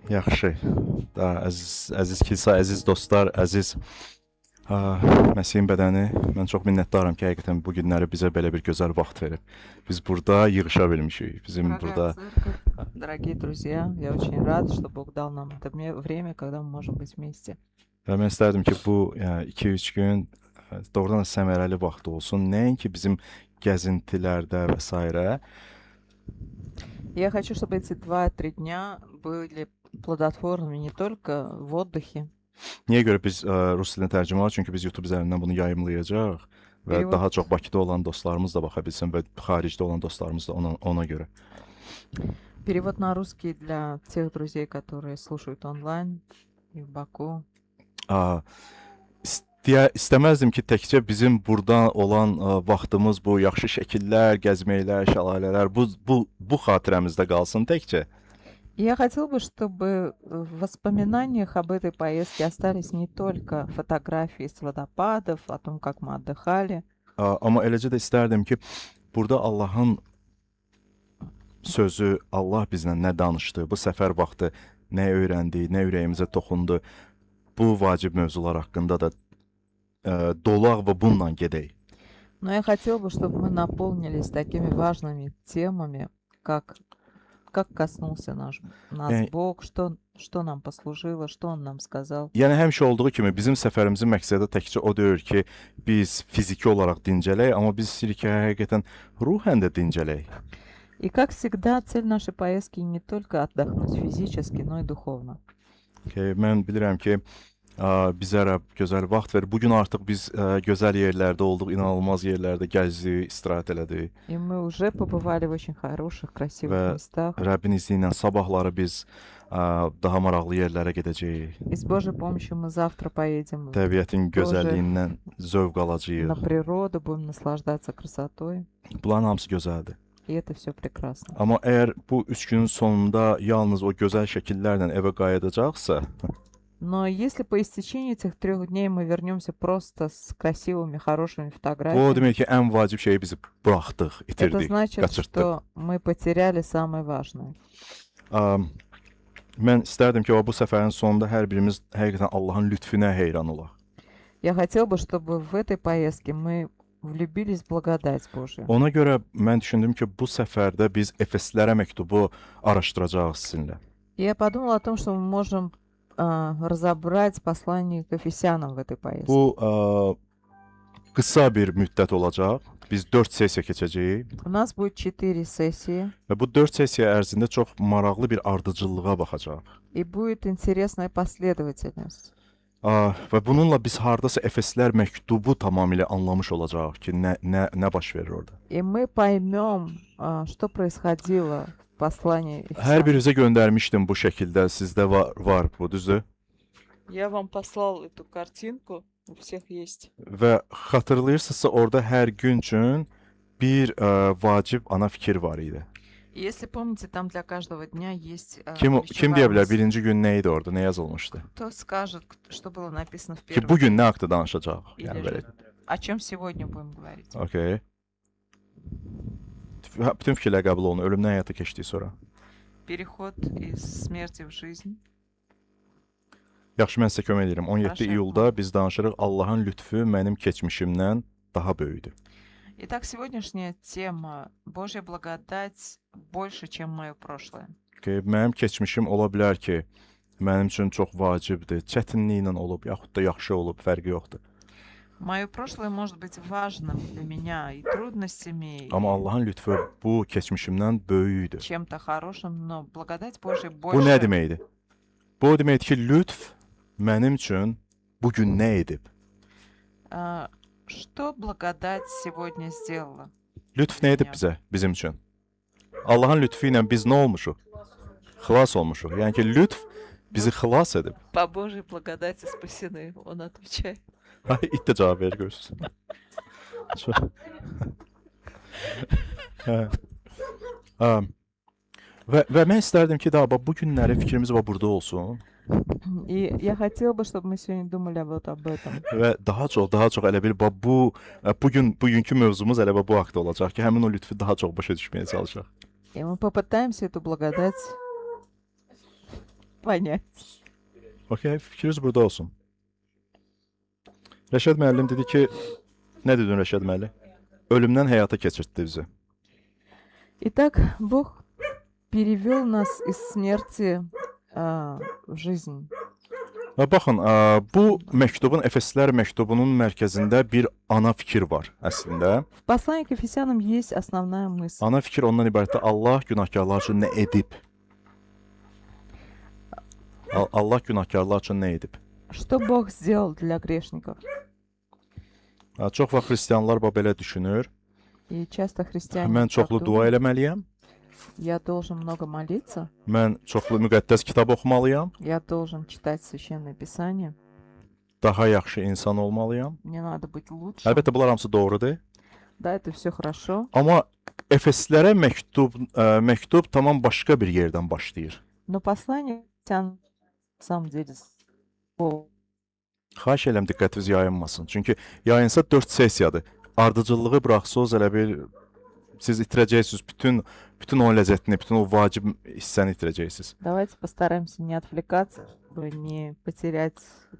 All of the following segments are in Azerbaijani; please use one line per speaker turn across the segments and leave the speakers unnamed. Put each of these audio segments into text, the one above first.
Yaxşı. Daha əziz kilsə, əziz dostlar, əziz Məsihin bədəni, mən çox minnətdaram ki, həqiqətən bu günləri bizə belə bir gözəl vaxt verib. Biz burada yığışa bilmişik. Bizim
Дорогая
burada
церковь, дорогие друзья, я очень рада, что Бог дал нам это время, когда мы можем быть вместе.
və mən istərdim ki, bu 2-3 gün doğrudan da səmərəli vaxt olsun. Nəinki bizim gəzintilərdə və s.
Я хочу, чтобы эти 2-3 дня были плодотворными не только в отдыхе.
Niyə görə biz rus dilində tərcümə var? Çünki biz YouTube üzərindən bunu yayımlayacağıq və
Перевод.
daha çox Bakıda olan dostlarımız da baxa bilsin və xaricdə olan dostlarımız da ona görə.
Перевод на русский для тех друзей, которые слушают онлайн и в Баку.
İstəməzdim ki, təkcə bizim burada olan vaxtımız bu yaxşı şəkillər, gəzməklər, şəlalələr, bu xatirəmizdə qalsın təkcə.
Я хотел бы, чтобы в воспоминаниях об этой поездке остались не только фотографии с водопадов, о том, как мы отдыхали,
Amma eləcə də istərdim ki, burada Allahın sözü, Allah bizlə nə danışdı, bu səfər vaxtı nə öyrəndi, nə ürəyimizə toxundu, bu vacib mövzular haqqında da dolaq və bununla gedək.
но я хотел бы, чтобы мы наполнились такими важными темами, как коснулся нас Бог, что нам послужило, что Он нам сказал.
Yəni həmişə olduğu kimi bizim səfərimizin məqsədi təkcə o deyil ki, biz fiziki olaraq dincələk, amma biz istəyirik ki, həqiqətən ruhən də dincələk.
И как всегда, цель нашей поездки не только отдохнуть физически, но и духовно.
Mən bilirəm ki, bizə Rəbb gözəl vaxt verir. Bugün artıq biz gözəl yerlərdə olduq, inanılmaz yerlərdə gəzdik, istirahət elədik.
И мы уже побывали в очень хороших, красивых
Və
местах.
Rəbbin izni ilə sabahları biz daha maraqlı yerlərə gedəcəyik.
И с Божьей помощью мы завтра поедем
Təbiətin
Тоже
gözəlliyindən zövq
на
alacağıq.
природу, будем наслаждаться красотой.
Bunların hamısı gözəldir.
И это все прекрасно.
Amma əgər bu 3 günün sonunda yalnız o gözəl şəkillərlə evə qayıdacaqsa,
Но если по истечении этих 3 дней мы вернемся просто с красивыми, хорошими
o
фотографиями,
demək ki, ən vacib şeyi biz buraxdıq,
это
itirdik,
значит,
qaçırtdıq.
что мы потеряли самое важное.
Mən istərdim ki, bu səfərin sonunda hər birimiz həqiqətən Allahın lütfüne heyran olaq.
Я хотел бы, чтобы в этой поездке мы влюбились в благодать Божию.
Ona görə mən düşündüm ki, bu səfərdə biz Efeslərə məktubu araşdıracağıq sizinlə.
И я подумала о том, что мы можем разобрать послание к Ефесянам в этой поездке.
Bu qısa bir müddət olacaq. Biz 4 sessiya keçəcəyik
У нас будет 4 сессии,
və bu 4 sessiya ərzində çox maraqlı bir ardıcıllığa baxacağıq.
и будет интересная последовательность.
Və bununla biz hardasa Efeslər məktubu tamamilə anlamış olacağıq ki, nə baş verir orada.
И мы поймем, что происходило в послании
Hər
Ефесянам.
birinizə göndərmişdim bu şəkildə, sizdə var bu, düzdür?
Я вам послал эту картинку, у всех есть.
Və xatırlayırsınızsa orada hər gün üçün bir vacib ana fikir var idi.
И если помните, там для каждого дня есть
Kim
ключевая
deyə bilər
мысль.
birinci gün nə idi orada, nə yazılmışdı?
Кто skажет, что было написано в
Ki
первом
bugün
дне?
nə haqqında danışacağıq?
Или
Yəni
же
belə.
о чем сегодня будем говорить?
Okay. Bütün fikirlər qəbul olunur. Ölümdən həyata keçdik sonra.
Переход из смерти в жизнь.
Yaxşı, mən sizə kömək edirəm. 17
Proszę.
iyulda biz danışırıq Allahın lütfü mənim keçmişimdən daha böyükdür.
Итак, сегодняшняя тема Божья благодать больше, чем мое прошлое.
Okay. Mənim keçmişim ola bilər ki, mənim üçün çox vacibdir. Çətinliklə olub, yaxud da yaxşı olub, fərqi yoxdur.
Мое прошлое может быть важным для меня и трудностями,
Amma
и
Allahın lütfü bu keçmişimdən böyükdür.
чем-то хорошим, но благодать Божья
Bu nə
больше.
deməkdir? Bu o deməkdir ki, lütf mənim üçün bu gün nə edib?
Что благодать сегодня сделала?
Lütf nə edib bizə, bizim üçün? Allahın lütfü ilə biz nə olmuşuq? Xilas olmuşuq. Yəni ki, lütf bizi xilas edib.
По Божьей благодати спасены, он отвечает.
Ay, it də cavab verir görürsün. Hə. Və mən istərdim ki, daha bu günləri fikrimiz burada olsun.
И я хотела бы, чтобы мы сегодня думали вот об этом.
Və daha çox elə bil bugünkü mövzumuz elə bu haqda olacaq ki, həmin o lütfü daha çox başa düşməyə çalışaq.
И мы попытаемся эту благодать понять.
Okay, fikriniz burada olsun. Rəşad müəllim dedi ki, nə dedin Rəşad müəllim? Ölümdən həyata keçirtdi bizi.
Итак, Бог перевел нас из смерти в жизнь.
Və baxın, bu məktubun, Efeslər məktubunun mərkəzində bir ana fikir var əslində.
В послании к Ефесянам есть основная мысль.
Ana fikir ondan ibarətdir, Allah günahkarlar üçün nə edib? Allah günahkarlar üçün nə edib?
Что Бог сделал для грешников?
Çox vaxt xristianlar belə düşünür.
И часто христиане
Mən
так
çoxlu dua
думают.
eləməliyəm.
Я должен много молиться,
Mən çoxlu müqəddəs kitab oxumalıyam.
я должен читать Священное Писание,
Daha yaxşı insan olmalıyam.
мне надо быть лучше.
Əlbəttə bunlar hamısı doğrudur.
Да, это все хорошо.
Amma Efeslərə məktub tamam başqa bir yerdən başlayır.
Но послание на самом деле Бог.
Xahiş edirəm diqqətiniz yayınmasın. Çünki yayınsa 4 sessiyadır. Ardıcıllığı buraxsınız elə bil siz itirəcəksiniz bütün o ləzzətini, bütün o vacib hissəni itirəcəksiniz.
Давайте постараемся не отвлекаться, чтобы не потерять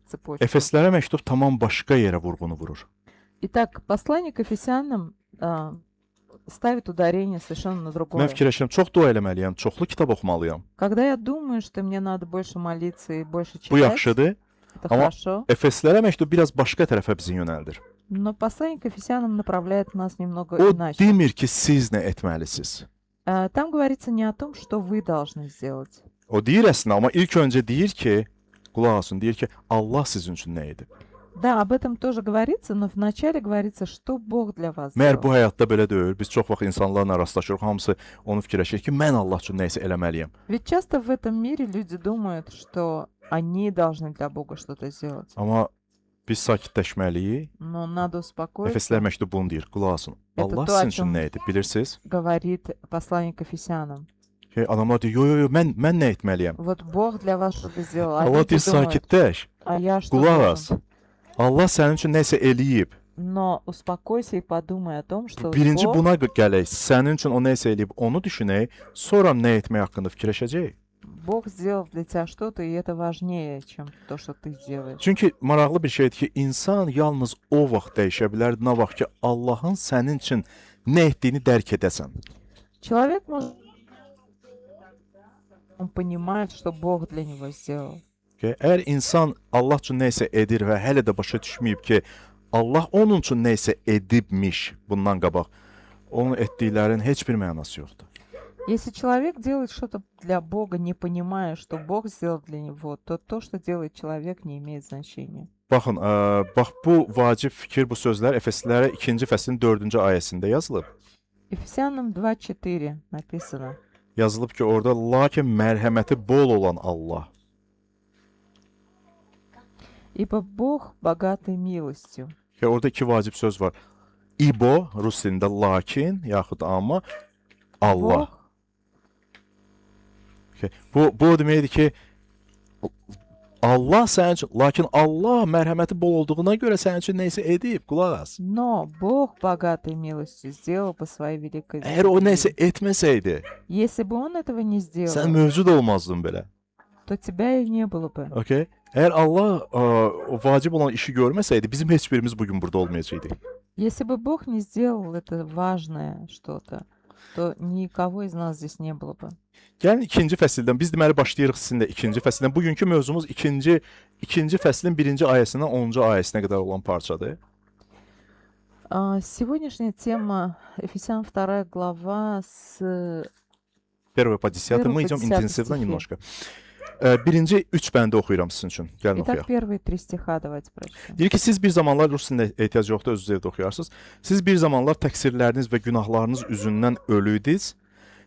цепочку.
Efeslərə məktub tamam başqa yerə vurğunu vurur.
Итак, послание к Ефесянам ставит ударение совершенно на другое.
Mən fikirləşirəm, çox dua eləməliyəm, çoxlu kitab oxumalıyam.
Когда я думаю, что мне надо больше молиться и больше
Bu
читать,
yaxşıdır.
это
Ama
хорошо.
Efeslərə məktub biraz başqa tərəfə bizi yönəldir.
Но послание к Ефесянам направляет нас немного
O
иначе.
demir ki, siz nə etməlisiniz.
Там говорится не о том, что вы должны сделать.
O deyir əslində, amma ilk öncə deyir ki, qulaq asın, deyir ki, Allah sizin üçün nə edib?
Да, об этом тоже говорится, но вначале говорится, что Бог для вас
Məyər
сделал.
bu həyatda belə deyil. Biz çox vaxt insanlarla rastlaşırıq, hamısı onu fikirləşir ki, mən Allah üçün nə isə eləməliyəm.
Ведь часто в этом мире люди думают, что они должны для Бога что-то сделать.
Amma biz sakitləşməliyik.
Но надо успокоиться,
Efeslər məktub bunu deyir. Qulaq asın.
Это
Allah
то,
sizin
о
üçün
чем-
nə edib, bilirsiniz?
говорит послание к Ефесянам.
Ki, adamlar deyir, yo, mən nə etməliyəm?
Вот Бог для вас что-то сделал. А
Allah
люди
deyir,
думают,
sakitləş.
а я что
Qulaq
должен?
as. Allah sənin üçün nə isə eləyib.
Но успокойся и подумай о том, что
Birinci
Бог,
buna gələk. Sənin üçün o nə isə eləyib, onu düşünək. Sonra nə etmək haqqında fikirləşəcəyik.
Бог сделал для тебя что-то, и это важнее, чем то, что ты делаешь.
Çünki maraqlı bir şeydir ki, insan yalnız o vaxt dəyişə bilər, nə vaxt ki, Allahın sənin üçün nə etdiyini dərk edəsən.
Человек может... Он понимает, что Бог для него сделал.
Okay? Əgər insan Allah üçün nə isə edir və hələ də başa düşməyib ki, Allah onun üçün nə isə edibmiş bundan qabaq, onun etdiklərinin heç bir mənası yoxdur.
Если человек делает что-то для Бога, не понимая, что Бог сделал для него, то то, что делает человек, не имеет значения.
Baxın, bax bu vacib fikir, bu sözlər Efeslilərə 2-ci fəslin 4-cü ayəsində yazılıb.
Ефесянам 2:4 написано.
Yazılıb ki, orada lakin mərhəməti bol olan Allah.
Ибо Бог богатый милостью.
Ya orada iki vacib söz var. İbo, rus dilində lakin, yaxud amma Allah.
Бог,
Okay. Bu o deməkdir ki, Allah sənin üçün, lakin Allah mərhəməti bol olduğuna görə sənin üçün nə isə edib, qulaq as.
но Бог богатой милостью сделал по своей великой
Əgər o nə isə
милости.
etməsəydi,
Если бы Он этого не
sən
сделал,
mövcud olmazdın belə.
то тебя и не было бы.
Okay? Əgər Allah o vacib olan işi görməsəydi, bizim heç birimiz bugün burada olmayacaqdı.
Если бы Бог не сделал это важное что-то, то никого из нас здесь не было бы.
Gəlin ikinci fəsildən, biz deməli başlayırıq sizinlə ikinci fəsildən. Bugünkü mövzumuz ikinci fəslin 1-ci ayəsindən 10-cu ayəsinə qədər olan parçadır.
Сегодняшняя тема Ефесян 2 глава с
Первое по 10.
Первый
Мы
по
идем
10
интенсивно
стихи.
немножко. Birinci 3 bəndi oxuyuram sizin üçün. Gəlin
Итак,
oxuyaq.
первые 3 стиха давайте прочтем.
Deyir ki, siz bir zamanlar rus dilində ehtiyac yoxdur, özünüz evdə oxuyarsınız. Siz bir zamanlar təqsirləriniz və günahlarınız üzündən ölüydünüz.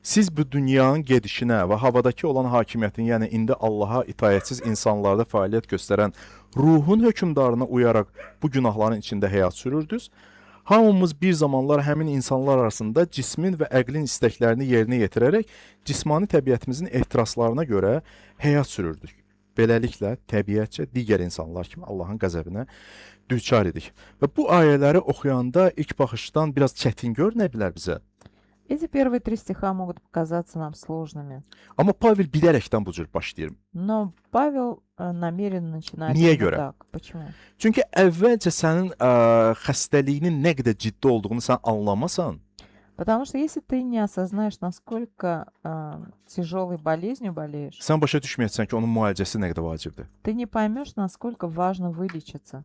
Siz bu dünyanın gedişinə və havadakı olan hakimiyyətin, yəni indi Allaha itaətsiz insanlarda fəaliyyət göstərən ruhun hökmdarına uyaraq bu günahların içində həyat sürürdünüz. Hamımız bir zamanlar həmin insanlar arasında cismin və əqlin istəklərini yerinə yetirərək cismani təbiətimizin ehtiraslarına görə həyat sürürdük. beləliklə təbiətcə digər insanlar kimi Allahın qəzəbinə düçar idik. Və bu ayələri oxuyanda ilk baxışdan biraz çətin görünə bilər bizə.
Эти первые 3 стиха могут показаться нам сложными,
Amma Pavel bilərəkdən bu cür başlayır.
но Павел намеренно начинает
Niyə
именно
görə?
так. Почему?
Çünki əvvəlcə sənin xəstəliyinin nə qədər ciddi olduğunu sən anlamasan,
Потому что если ты не осознаешь, насколько тяжелой болезнью болеешь,
sən başa düşməyəcəksən ki, onun müalicəsi nə qədər vacibdir.
ты не поймешь, насколько важно вылечиться.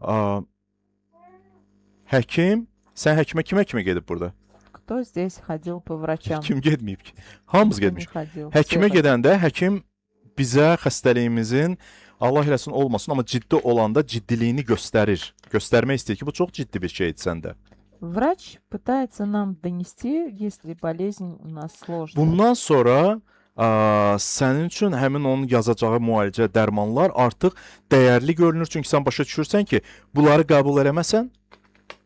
Həkim, sən həkimə kimə gedib burada?
Кто здесь ходил по врачам?
Kim getməyib ki? Hamımız
Кто не
getmiş.
ходил?
Həkimə
Все ходили.
gedəndə həkim bizə xəstəliyimizin Allah eləsin olmasın, amma ciddi olanda ciddiliyini göstərir. Göstərmək istəyir ki, bu çox ciddi bir şeydir səndə.
Врач пытается нам донести, если болезнь у нас сложная.
Bundan sonra sənin üçün həmin onun yazacağı müalicə, dərmanlar artıq dəyərli görünür. Çünki sən başa düşürsən ki, bunları qəbul eləməsən,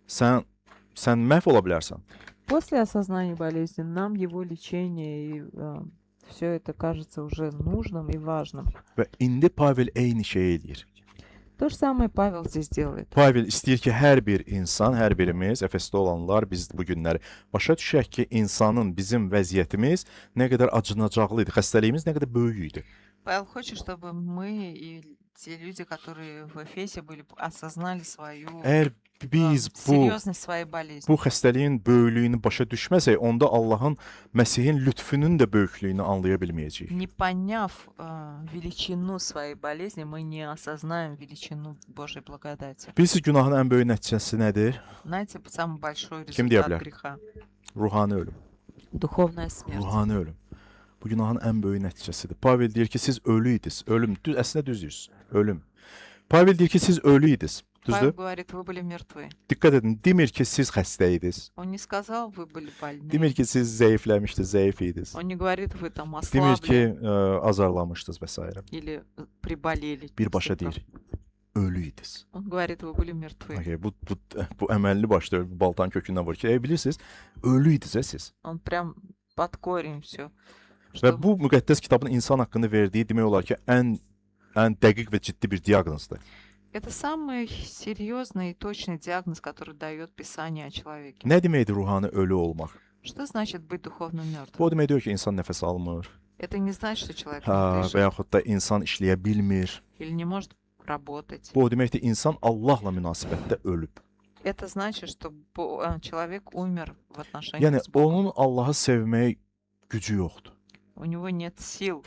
sən məhv ola bilərsən.
После осознания болезни нам его лечение и все это кажется уже нужным и важным.
Və indi Pavel eyni şeyi eləyir.
То же самое Павел здесь делает.
Pavel istəyir ki, hər bir insan, hər birimiz, Efesdə olanlar, biz bu günləri başa düşək ki, insanın, bizim vəziyyətimiz nə qədər acınacaqlı idi, xəstəliyimiz nə qədər böyük idi.
Павел хочет, чтобы мы и те люди, которые в Эфесе были, осознали свою
Əgər biz
серьезность своей болезни.
bu xəstəliyin böyüklüyünü başa düşməsək, onda Allahın, Məsihin lütfünün də böyüklüyünü anlaya bilməyəcəyik.
Не поняв величину своей болезни, мы не осознаем величину Божьей благодати.
Bilirsiniz, günahın ən böyük nəticəsi nədir?
Знаете, самый большой
Kim deyə
результат
bilər?
греха –
Ruhani ölüm.
духовная смерть.
Ruhani ölüm. Bu günahın ən böyük nəticəsidir. Pavel deyir ki, siz ölü idiniz. Ölüm. Əslində düz deyirsiniz. Ölüm. Pavel deyir ki, siz ölü idiniz.
Павел
Düzdür?
говорит, вы были мертвы.
Diqqət edin. Demir ki, siz xəstə idiniz.
Он не сказал, вы были больны.
Demir ki, siz zəifləmişdiniz, zəif idiniz.
Он не говорит, вы там
Demir ki,
ослабли
azarlamışdınız və s.
или приболели.
Birbaşa
Всё
deyir, ölü idiniz.
Он говорит, вы были мертвы.
Okay, bu əməlli başlayır, bu baltan kökündən vurur ki, bilirsiniz, ölü idiniz siz.
Он прям под корень все.
Və bu müqəddəs kitabın insan haqqında verdiyi demək olar ki, ən dəqiq və ciddi bir diaqnozdur.
Это самый серьезный и точный диагноз, который дает Писание о человеке.
Nə deməkdir ruhani ölü olmaq?
Что значит быть dуховно
Bu
мертвым?
o demək deyil ki, insan nəfəs almır,
Это не значит, что человек не
və
дышит
yaxud da insan işləyə bilmir.
или не может работать.
Bu o deməkdir, insan Allahla münasibətdə ölüb.
Это значит, что человек умер в отношении
Yəni
с Богом.
onun Allahı sevmək gücü yoxdur.
У него нет сил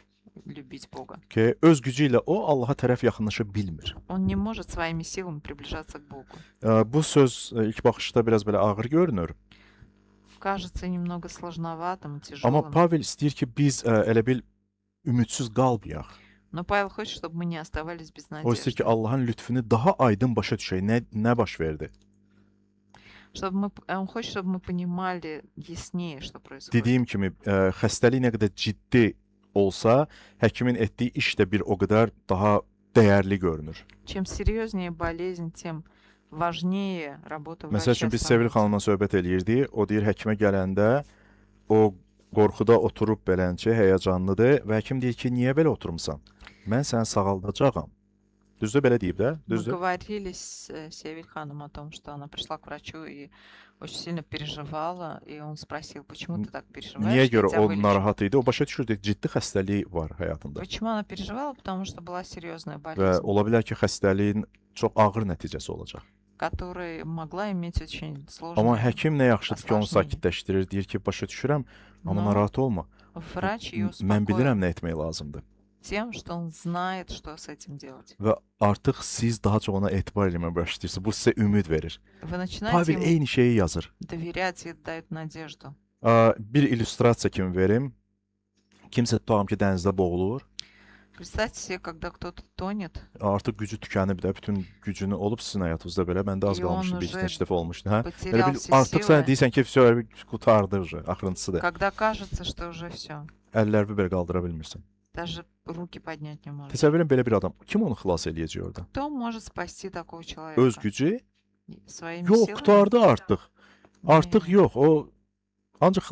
любить Бога.
Ki öz gücü ilə o Allaha tərəf yaxınlaşa bilmir.
Он не может своими силами приближаться к Богу.
Bu söz ilk baxışda biraz belə ağır görünür.
Кажется немного sложноватым,
Amma
тяжелым.
Pavel istəyir ki, biz elə bil ümidsiz qalmayaq.
Но Павел хочет, чтобы мы не оставались без
O istəyir ki,
надежды.
Allahın lütfünü daha aydın başa düşək. Nə baş verdi?
Он хочет, чтобы мы понимали яснее, что происходит.
Dediyim kimi, xəstəlik nə qədər ciddi olsa, həkimin etdiyi iş də bir o qədər daha dəyərli görünür.
Чем серьезнее болезнь, тем важнее работа
Məsəl üçün
врача.
biz Sevil
становится.
xanımla söhbət eləyirdik. O deyir həkimə gələndə o qorxuda oturub belənçə həyəcanlıdır və həkim deyir ki, niyə belə oturmusan? Mən səni sağaldacağam. Düzdür, belə deyib də?
Мы
Düzdür.
говорили с Севильханом о том, что она пришла к врачу и очень сильно переживала, и он спросил, почему ты так переживаешь?
Niyə
Я
görə
тебя
o
вылечу».
narahat idi? O başa düşürdü, ciddi xəstəliyi var həyatında.
Почему она переживала? Потому что была серьезная
Və
болезнь,
ola bilər ki, xəstəliyin çox ağır nəticəsi olacaq.
которая могла иметь очень
Amma
сложные.
həkim nə yaxşıdır ki, onu
Aslaşmayın.
sakitləşdirir, deyir ki, başa düşürəm, amma
Но
narahat olma.
врач ее
Mən bilirəm
успокоил
nə etmək lazımdır.
тем, что он знает, что с этим делать.
Və artıq siz daha çox ona etibar eləməyə başlayırsınız. Bu sizə ümid verir.
Вы начинаете
Pavel
ему
eyni şeyi yazır.
доверять и это дает надежду.
Bir illüstrasiya kimi verim. Kimsə tutağım ki, dənizdə boğulur.
Представьте себе, когда кто-то tонет,
Artıq gücü tükənib də, bütün gücünü olub sizin həyatınızda belə. Məndə az
И он
qalmışdı, bir
уже
neçə dəfə olmuşdu, hə? Elə
потерял
bil
все
artıq sən
силы,
deyirsən ki, vəsə qurtardı, axırıncısıdır.
когда кажется, что уже все.
Əllərini belə qaldıra bilmirsən.
Даже ruки поднять не может.
Təsəvvür edin belə bir adam. Kim onu xilas eləyəcək orada?
Кто может спасти такого человека?
Öz gücü?
Своими
Yox,
силами?
qurtardı artıq. Artıq
Не.
yox. O Ancaq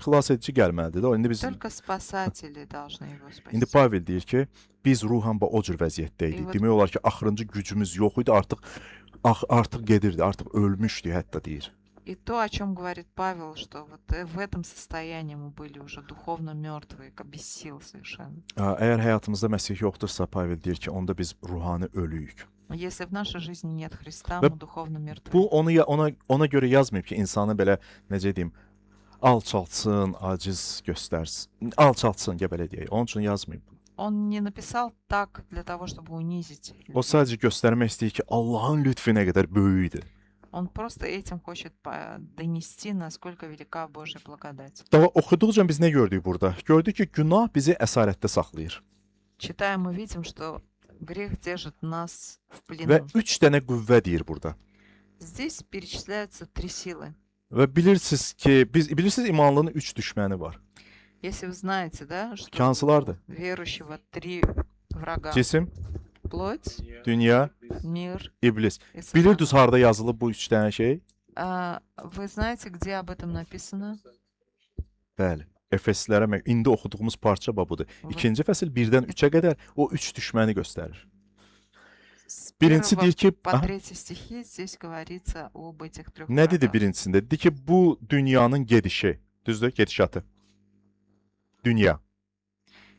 xilas edici gəlməlidir də. İndi biz
Только спасатели должны его
indi
спасти.
Pavel deyir ki, biz ruhan o cür vəziyyətdə
И
idik.
вот
Demək olar ki, axırıncı gücümüz yox idi, artıq gedirdi, artıq ölmüşdük hətta deyir.
И то, о чем говорит Павел, что вот в этом состоянии мы были уже духовно мертвые, без сил совершенно.
Əgər həyatımızda Məsih yoxdursa, Pavel deyir ki, onda biz ruhani ölüyük.
Если в нашей жизни нет Христа,
Və
мы духовно мертвы.
bu ona görə yazmayıb ki, insanı belə necə deyim, alçaltsın, aciz göstərsin. Alçaltsın, belə deyək. Onun üçün yazmayıb.
Он не написал так для того, чтобы унизить
O
людей.
sadəcə göstərmək istəyir ki, Allahın lütfü nə qədər böyükdür.
Он просто этим хочет донести, насколько велика Божья благодать.
Daha oxuduqca biz nə gördük burada? Gördük ki, günah bizi əsarətdə saxlayır.
Читая, мы видим, что грех держит нас в
Və
плену.
3 dənə qüvvə deyir burada.
Здесь перечисляются 3 силы.
Və bilirsiniz imanlının 3 düşməni var.
Если вы знаете, да, что
Hansılardır?
у верующего 3 врага.
Cisim,
Плоть,
dünya,
мир
iblis.
и сатана.
Bilirdiniz harda yazılıb bu 3 dənə şey?
Вы знаете, где об этом написано?
Bəli. Efeslilərə indi oxuduğumuz parça budur.
Вот
2-ci fəsil 1-dən 3-ə qədər o 3 düşməni göstərir.
с
Birincisi
1
deyir ki,
по
aha,
3 стихи здесь говорится об этих 3
nə dedi
врагах.
birincisində? Dedi ki, bu dünyanın gedişi, düzdür? Gedişatı. Dünya.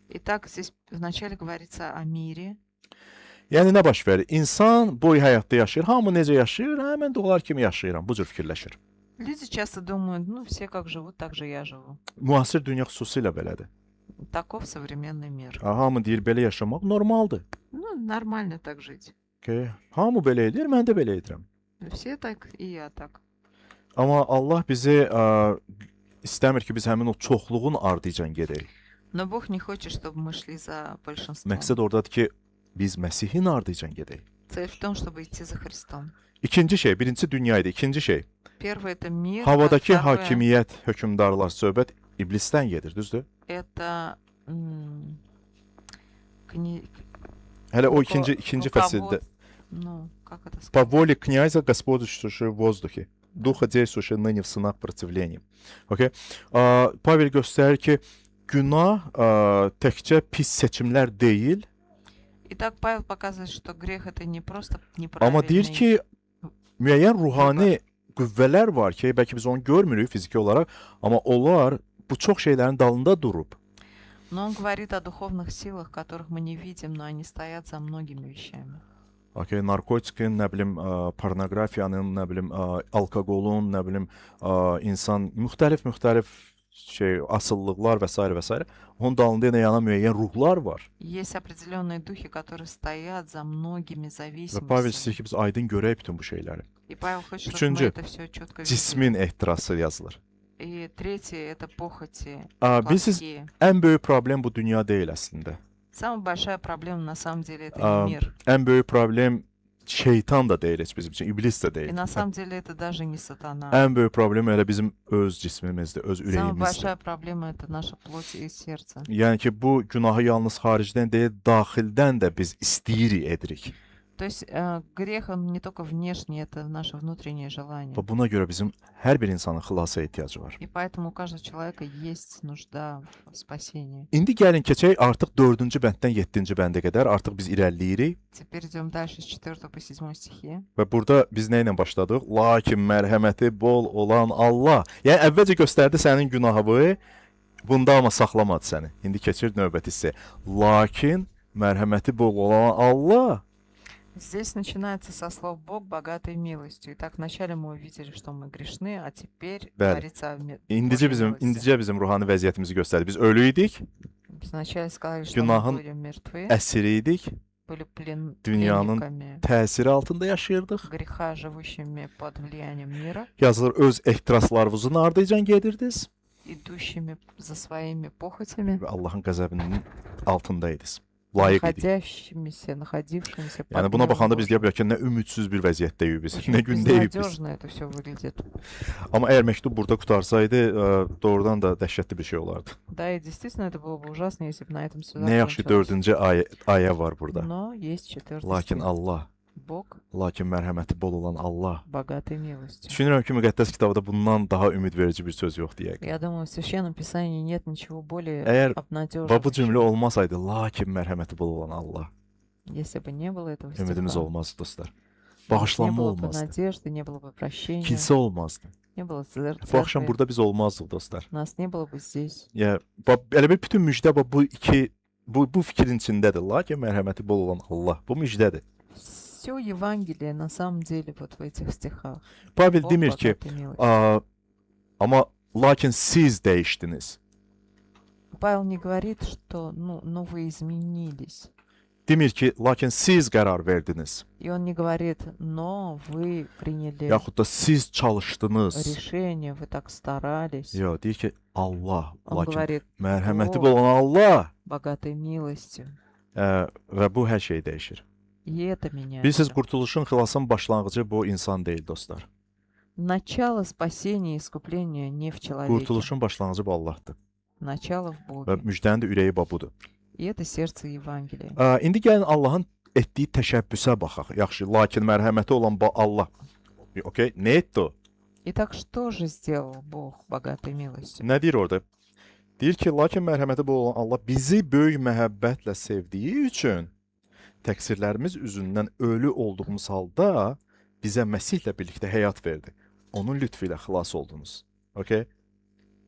Итак, здесь вначале говорится о мире.
Yəni nə baş verir? İnsan boy həyatda yaşayır. Hamı necə yaşayır? Hə, mən də onlar kimi yaşayıram. Bu cür fikirləşir.
Люди часто думают, ну, все как живут, так же я живу.
Müasir dünya xüsusilə belədir.
Таков современный мир.
Hamı deyir belə yaşamaq normaldır.
Ну, нормально так жить.
Okay. Hamı belə edir, mən də belə edirəm.
Все так, и я так.
Amma Allah bizi istəmir ki, biz həmin o çoxluğun ardıcan gedək.
Но Бог не хочет, чтобы мы шли за большинством.
Məqsəd ordadır ki, biz Məsihin ardıcan gedək.
Цель в том, чтобы идти за Христом.
İkinci şey, birincisi dünya idi. İkinci şey,
Первое — это мир, а
havadakı
второе
hakimiyyət, hökmdarlar, söhbət iblisdən gedir, düzdür?
— это
Hələ o ikinci fəsildə
Ну, как это
по
сказать?
воле князя господствующего в воздухе, духа действующего ныне в сынах противлением. Okay? Pavel göstərir ki, günah təkcə pis seçimlər deyil,
Итак, Павел показывает, что грех — это не просто
amma deyir
неправильный.
ki, müəyyən ruhani qüvvələr var ki, bəlkə biz onu görmürük fiziki olaraq, amma onlar bu çox şeylərin dalında durub.
Но он говорит о духовных силах, которых мы не видим, но они стоят за многими вещами.
Okay, narkotikin, nə bilim, pornoqrafiyanın, nə bilim, alkoqolun, nə bilim, insan müxtəlif şey, asıllıqlar və s. və s. Onun dalında yenə yanan müəyyən ruhlar var.
Есть определенные духи, которые стоят за многими
Və Pavel istəyir
зависимостями.
ki, biz aydın görək bütün bu şeyləri.
И Павел хочет, чтобы мы
Üçüncü,
это все четко видели.
cismin ehtirası yazılır.
И третье — это похоти
Bilirsiniz,
плотские.
ən böyük problem bu dünya deyil əslində.
Самая большая проблема на самом деле — это
А,
не мир.
Ən böyük problem şeytan da deyil heç bizim üçün, iblis də
И
deyil.
на самом деле это даже не сатана.
Ən böyük problem elə bizim öz cismimizdir, öz
Самая
ürəyimizdir.
большая проблема — это наша плоть и сердце.
Yəni ki, bu günahı yalnız xaricdən deyil, daxildən də biz istəyirik, edirik.
То есть грех, он не только внешний, это наше внутреннее желание.
Və buna görə bizim hər bir insanın xilasa ehtiyacı var.
И поэтому у каждого человека есть нужда в спасении.
İndi gəlin keçək artıq 4-cü bənddən 7-ci bəndə qədər artıq biz irəliləyirik
Теперь идем дальше с 4 по 7 стихи.
və burada biz nə ilə başladıq? Lakin mərhəməti bol olan Allah. Yəni əvvəlcə göstərdi sənin günahını, bunda amma saxlamadı səni. İndi keçir növbəti hissə. Lakin mərhəməti bol olan Allah.
Здесь начинается со слов «Бог богатой милостью». Итак, вначале мы увидели, что мы грешны, а теперь
Bəli.
говорится о
İndicə bizim ruhani vəziyyətimizi göstərdi. Biz ölü idik,
Вначале сказали, что мы
günahın
были mертвы,
əsiri idik,
были
dünyanın
пленниками
təsiri altında yaşayırdıq.
греха, живущими под влиянием мира,
Yazılır öz ehtiraslarınızın ardıcan gedirdiniz
идущими за своими похотями,
və Allahın qəzəbinin altındaydınız. Layiq idik.
находившимися под
Yəni buna
гневом
baxanda biz deyə
Божьим.
bilərik ki, nə ümidsiz bir vəziyyətdəyik biz,
Очень
nə gündəyik biz.
безнадежно это все выглядит.
Amma əgər məktub burada qutarsaydı, doğrudan da dəhşətli bir şey olardı.
Да, и действительно это было бы ужасно, если бы на этом все
Nə yaxşı ki, 4-cü ayə var burada.
Но есть 4
Lakin
стих.
Allah
Bог
lakin mərhəməti bol olan Allah.
богатый mилостью.
Düşünürəm ki, müqəddəs kitabda bundan daha ümidverici bir söz yoxdur yəqin.
Я думаю, в Священном Писании нет ничего более
Əgər və bu cümlə
обнадеживающего.
olmasaydı, lakin mərhəməti bol olan Allah,
Если бы не было этого
ümidimiz
стиха,
olmazdı dostlar.
у нас не
Bağışlanma
было бы
olmazdı.
надежды, не было бы прощения,
Kilsə olmazdı.
не было
Bu axşam
церкви,
burada biz olmazdıq dostlar.
нас не было бы здесь.
Ya, elə bir bütün müjdə bu fikrin içindədir. Lakin mərhəməti bol olan Allah. Bu müjdədir.
Все Евангелие на самом деле вот в этих стихах.
Pavel
Bog
demir ki,
bogatый mилостью.
amma lakin siz dəyişdiniz.
Павел не говорит, что ну вы изменились.
Demir ki, lakin siz qərar verdiniz.
И он не говорит, но вы приняли
Yaxud da siz çalışdınız.
решение, вы так старались.
Yox, deyir ki, Allah,
Он
lakin
говорит,
mərhəməti
Bog
bol olan Allah.
богатой милостью.
Və bu hər şey dəyişir.
И это меняет
Bilirsiniz,
всё.
qurtuluşun, xilasın başlanğıcı bu insan deyil, dostlar.
Начало спасения и искупления не в человеке.
Qurtuluşun başlanğıcı bu Allahdır.
Начало в
Və
Боге.
müjdənin də ürəyi budur.
И это сердце Евангелия.
İndi gəlin Allahın etdiyi təşəbbüsə baxaq. Yaxşı, lakin mərhəməti olan Allah. Okay, nə etdi o?
Итак, что же сделал Бог богатой милостью?
Nə deyir orada? Deyir ki, lakin mərhəməti bol olan Allah bizi böyük məhəbbətlə sevdiyi üçün təqsirlərimiz üzündən ölü olduğumuz halda bizə Məsihlə birlikdə həyat verdi. Onun lütfu ilə xilas oldunuz. Okay?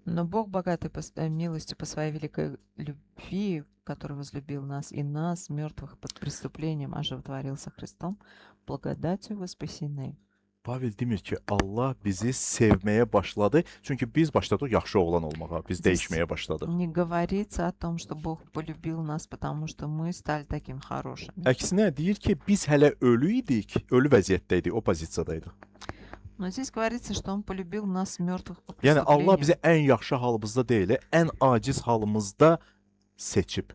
Но Бог богатой милостью по своей великой любви, который возлюбил нас, и нас, мертвых под преступлением, оживотворился Христом, благодатью вы спасены.
Pavel demir ki, Allah bizi sevməyə başladı. Çünki biz başladıq yaxşı oğlan olmağa, biz
Здесь
dəyişməyə başladıq.
не говорится о том, что Бог полюбил нас, потому что мы стали такими хорошими.
Əksinə deyir ki, biz hələ ölü idik, ölü vəziyyətdə idik, o pozisiyadaydıq.
Но здесь говорится, что Он полюбил нас, мертвых по
Yəni Allah bizi
преступлениям.
ən yaxşı halımızda deyil, ən aciz halımızda seçib.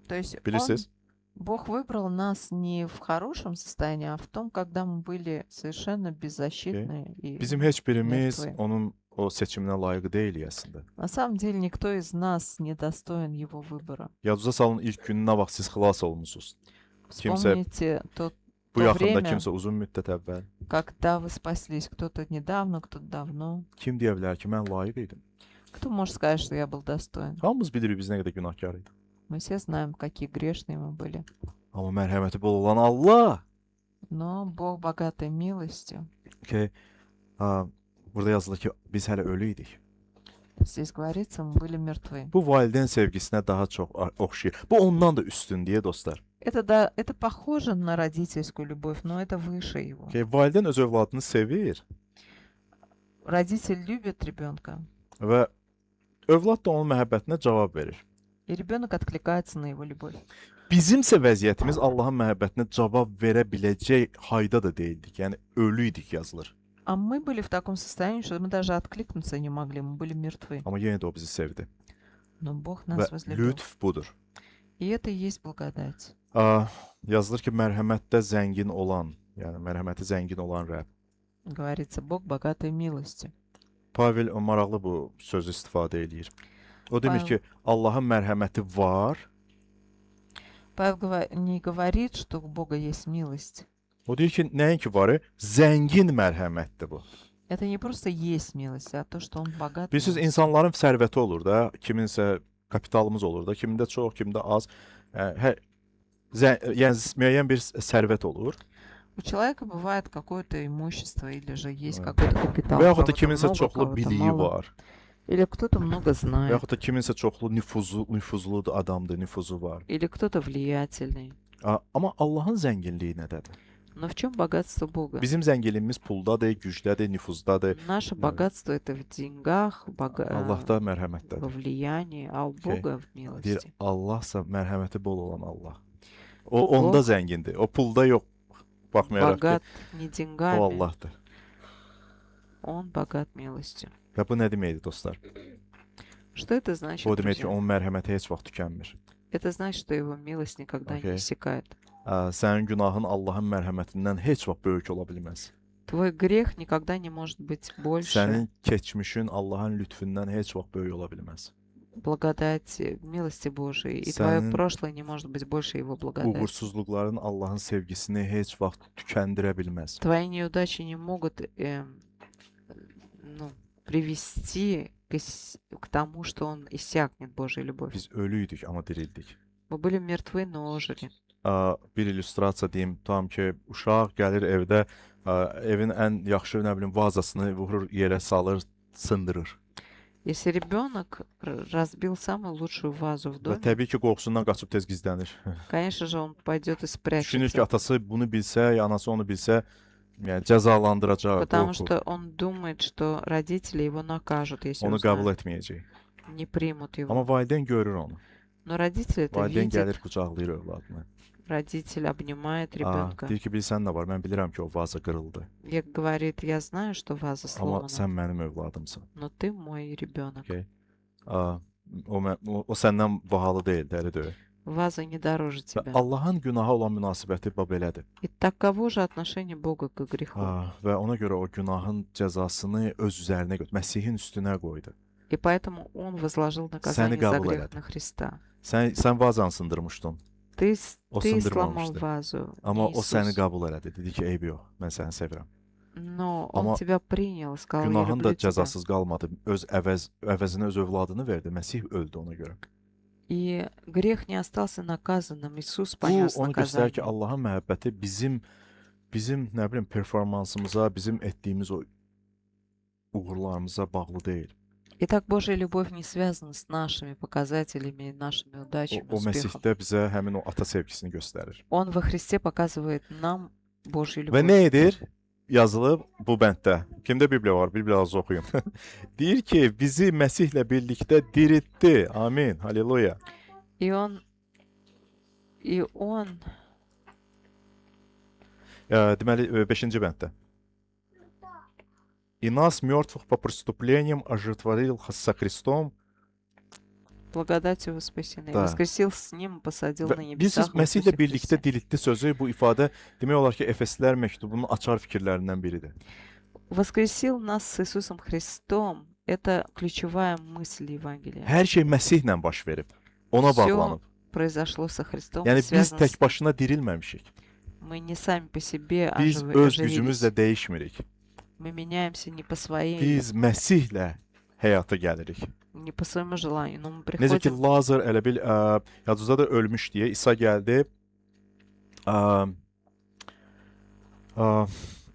То есть
Bilirsiniz?
Бог выбрал нас не в хорошем состоянии, а в том, когда мы были совершенно беззащитны и
Bizim heç birimiz
mертвы.
onun o seçiminə layiq deyilik əslində.
На самом деле никто из нас не достоин Его vыбора.
Yadınıza salın ilk gününə vaxt siz xilas olmusunuz.
Вспомните
Bu
то
yaxında
время,
kimsə uzun müddət əvvəl.
когда вы спаслись. Кто-то недавно, кто-то давно.
Kim deyə bilər ki, mən layiq idim?
Кто может сказать, что я был достоин?
Hamımız bilirik biz nə qədər günahkar idik.
Мы все знаем, какие gрешные мы были.
Amma mərhəməti bol olan Allah.
Но Бог богатой милостью.
Okay. Burada yazılır ki, biz hələ ölü idik.
Здесь говорится, мы были mертвы.
Bu valideyn sevgisinə daha çox oxşayır. Bu ondan da üstündür, dostlar.
Это похоже на родительскую любовь, но это выше его.
Okay. Valideyn öz övladını sevir
Родитель любит rебенка,
və övlad da onun məhəbbətinə cavab verir.
и ребенок откликается на его любовь.
Bizimsə vəziyyətimiz Allahın məhəbbətinə cavab verə biləcək hayda da deyildik. Yəni ölü idik yazılır.
А мы были в таком состоянии, что мы даже откликнуться не могли, мы были mертвы.
Amma yenə də o bizi sevdi.
Но Бог
Və
нас возлюбил.
lütf budur.
И это и есть благодать.
Yazılır ki, mərhəmətdə zəngin olan, yəni mərhəməti zəngin olan Rəbb.
Говорится, Бог богатой милостью.
Pavel maraqlı bu sözü istifadə eləyir. O demir
Pavel-
ki, Allahın mərhəməti var.
Павел не говорит, что у Бога есть милость.
O deyir ki, nəinki var, zəngin mərhəmətdir bu.
Это не просто есть mилость, а то, что Он богат.
Bilirsiniz,
милостью.
insanların sərvəti olur da, kiminsə kapitalımız olur da, kimində çox, kimdə az. Yəni müəyyən bir sərvət olur.
У человека bывает какое-то имущество или же есть
Да.
какой-то капитал.
Və
у
yaxud da
кого-то
kiminsə
много, у
çoxlu
кого-то
biliyi
мало.
var.
Или кто-то много
Və
знает.
yaxud da kiminsə çoxlu nüfuzludur, adamdır, nüfuzu var.
Или кто-то влиятельный.
Amma Allahın zənginliyi nədədir?
Но в чем богатство Бога?
Bizim zənginliyimiz puldadır, gücdədir, nüfuzdadır.
Наше богатство это в деньгах,
Allahda mərhəmətdədir.
во влиянии, а у Бога в
Deyir,
милости.
Allahsa mərhəməti bol olan Allah. O
Bu
onda
Bog
zəngindir. O pulda yox. Baxmayaraq ki,
Богат не
o
деньгами,
Allahdır.
Он богат милостью.
Və bu nə deməkdir, dostlar?
Что это значит,
O demək ki,
друзья?
onun mərhəməti heç vaxt tükənmir.
Это значит, что Его милость никогда
Окей.
не иссякает.
Sənin günahın Allahın mərhəmətindən heç vaxt böyük ola bilməz.
Твой грех никогда не может быть больше.
Sənin keçmişin Allahın lütfündən heç vaxt böyük ola bilməz.
благодать милости Божией, и твое
Sənin
прошлое не может быть больше Его благодати.
uğursuzluqların Allahın sevgisini heç vaxt tükəndirə bilməz.
Твои неудачи не могут ну, привести к тому, что Он иссякнет, Божья любовь.
Biz ölü idik, amma dirildik.
Мы были mертвы, но ожили.
Bir illüstrasiya deyim, tam ki, uşaq gəlir evdə, evin ən yaxşı, nə bilim, vazasını vurur, yerə salır, sındırır.
Если ребенок разбил самую лучшую вазу в
Və
доме,
təbii ki, qorxusundan qaçıb tez gizlənir.
конечно же, он pойдет и
Düşünür ki,
спрячется,
atası bunu bilsə, ya anası onu bilsə, yəni cəzalandıracaq,
потому
qorxu.
что он думает, что родители его накажут, если
Onu qəbul
узнают,
etməyəcək.
не примут его.
Amma valideyn görür onu.
Но родители это
Valideyn gəlir,
видят,
qucaqlayır övladını.
родитель обнимает ребенка
Deyir ki, bilsən nə var? Mən bilirəm ki, o vaza qırıldı.
и говорит, я знаю, что ваза
Amma
сломана,
sən mənim övladımsan.
но ты мой rебенок.
Okay. O səndən bahalı deyil, dəli deyil.
Ваза не дороже
Və
тебя.
Allahın günaha olan münasibəti bax belədir.
И таково же отношение Бога к греху.
Və ona görə o günahın cəzasını öz üzərinə götür, Məsihin üstünə qoydu.
И поэтому Он возложил наказание за
qəbul
грех
elədi.
на Христа.
Sən vazanı sındırmışdın.
Ты
O
сломал
sındırmamışdı.
вазу,
Amma
не
o səni
Иисус.
qəbul elədi. Dedi ki, eybi yox, mən səni sevirəm.
Но
Amma
Он тебя принял и сказал, я
Günahın da
люблю тебя.
cəzasız qalmadı. Əvəzinə öz övladını verdi. Məsih öldü ona görə.
И грех не остался наказанным. Иисус
Bu
понес
onu göstərir ki,
наказание.
Allahın məhəbbəti bizim nə bilim performansımıza, bizim etdiyimiz o uğurlarımıza bağlı deyil.
Итак, Божья любовь не связана с нашими показателями, нашими удачами,
O
успехом.
Məsihdə bizə həmin o ata sevgisini göstərir.
Он во Христе показывает нам Божью
Və
любовь.
nə edir? Yazılıb bu bənddə. Kimdə Bibliya var? Bibliyanızı oxuyun. Deyir ki, bizi Məsihlə birlikdə diriltdi. Amin. Halleluya.
И Он
Deməli 5-ci bənddə. И нас, мертвых по преступлениям, оживотворил со Христом.
благодатью вы спасены.
Да.
Воскресил с Ним, посадил
Və
на
bilirsiniz,
небесах во
Məsihlə
Иисусе
birlikdə
Христе.
diriltdi sözü bu ifadə demək olar ki, Efeslilər məktubunun açar fikirlərindən biridir.
Воскресил нас с Иисусом Христом. Это ключевая мысль Евангелия.
Hər şey Məsihlə baş verib. Ona
Всё
bağlanıb.
произошло со Христом.
Yəni biz
связано
tək
с...
başına dirilməmişik.
Мы не сами по себе
Biz öz
оживились.
gücümüzlə dəyişmirik.
Мы меняемся не по своей,
Biz Məsihlə həyata gəlirik.
не по своему желанию, но мы
Necə ki
приходим.
Lazar elə bil yadınızda da ölmüş deyə İsa gəldi.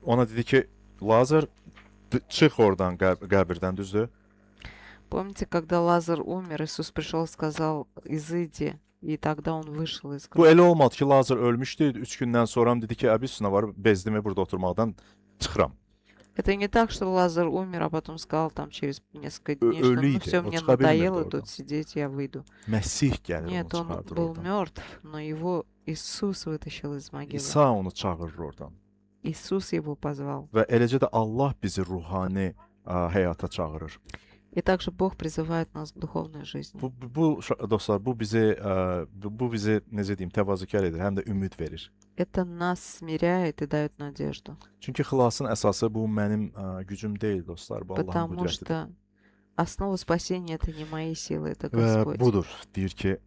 Ona dedi ki, Lazar çıx oradan qəbirdən, düzdür?
Помните, когда Лазар умер, Иисус пришел и сказал, изыди, и тогда он вышел из
Bu
гроба.
elə olmadı ki, Lazar ölmüşdü. 3 gündən sonra dedi ki, əbi üstünə var, bezdimi burada oturmaqdan çıxıram.
Это не так, что Лазар умер, а потом сказал там через несколько дней, что ну
ölüydü,
все,
o
мне
çıxa bilmirdi
надоело
oradan.
тут сидеть, я выйду.
Məsih gəlir, onu
Нет, он
çıxardır
был
oradan.
мертв, но его Иисус вытащил из могилы.
İsa onu çağırır oradan.
Иисус его позвал.
Və eləcə də Allah bizi ruhani həyata çağırır.
И также Бог призывает нас к духовной жизни.
Dostlar, bu bizi necə deyim, təvazökar edir, həm də ümid verir.
Это нас смиряет и дает надежду.
Çünki xilasın əsası bu mənim gücüm deyil, dostlar, bu Allahın
Потому
qüdrətidir.
что основа спасения это не мои силы, это
Və
Господь.
budur, deyir ki,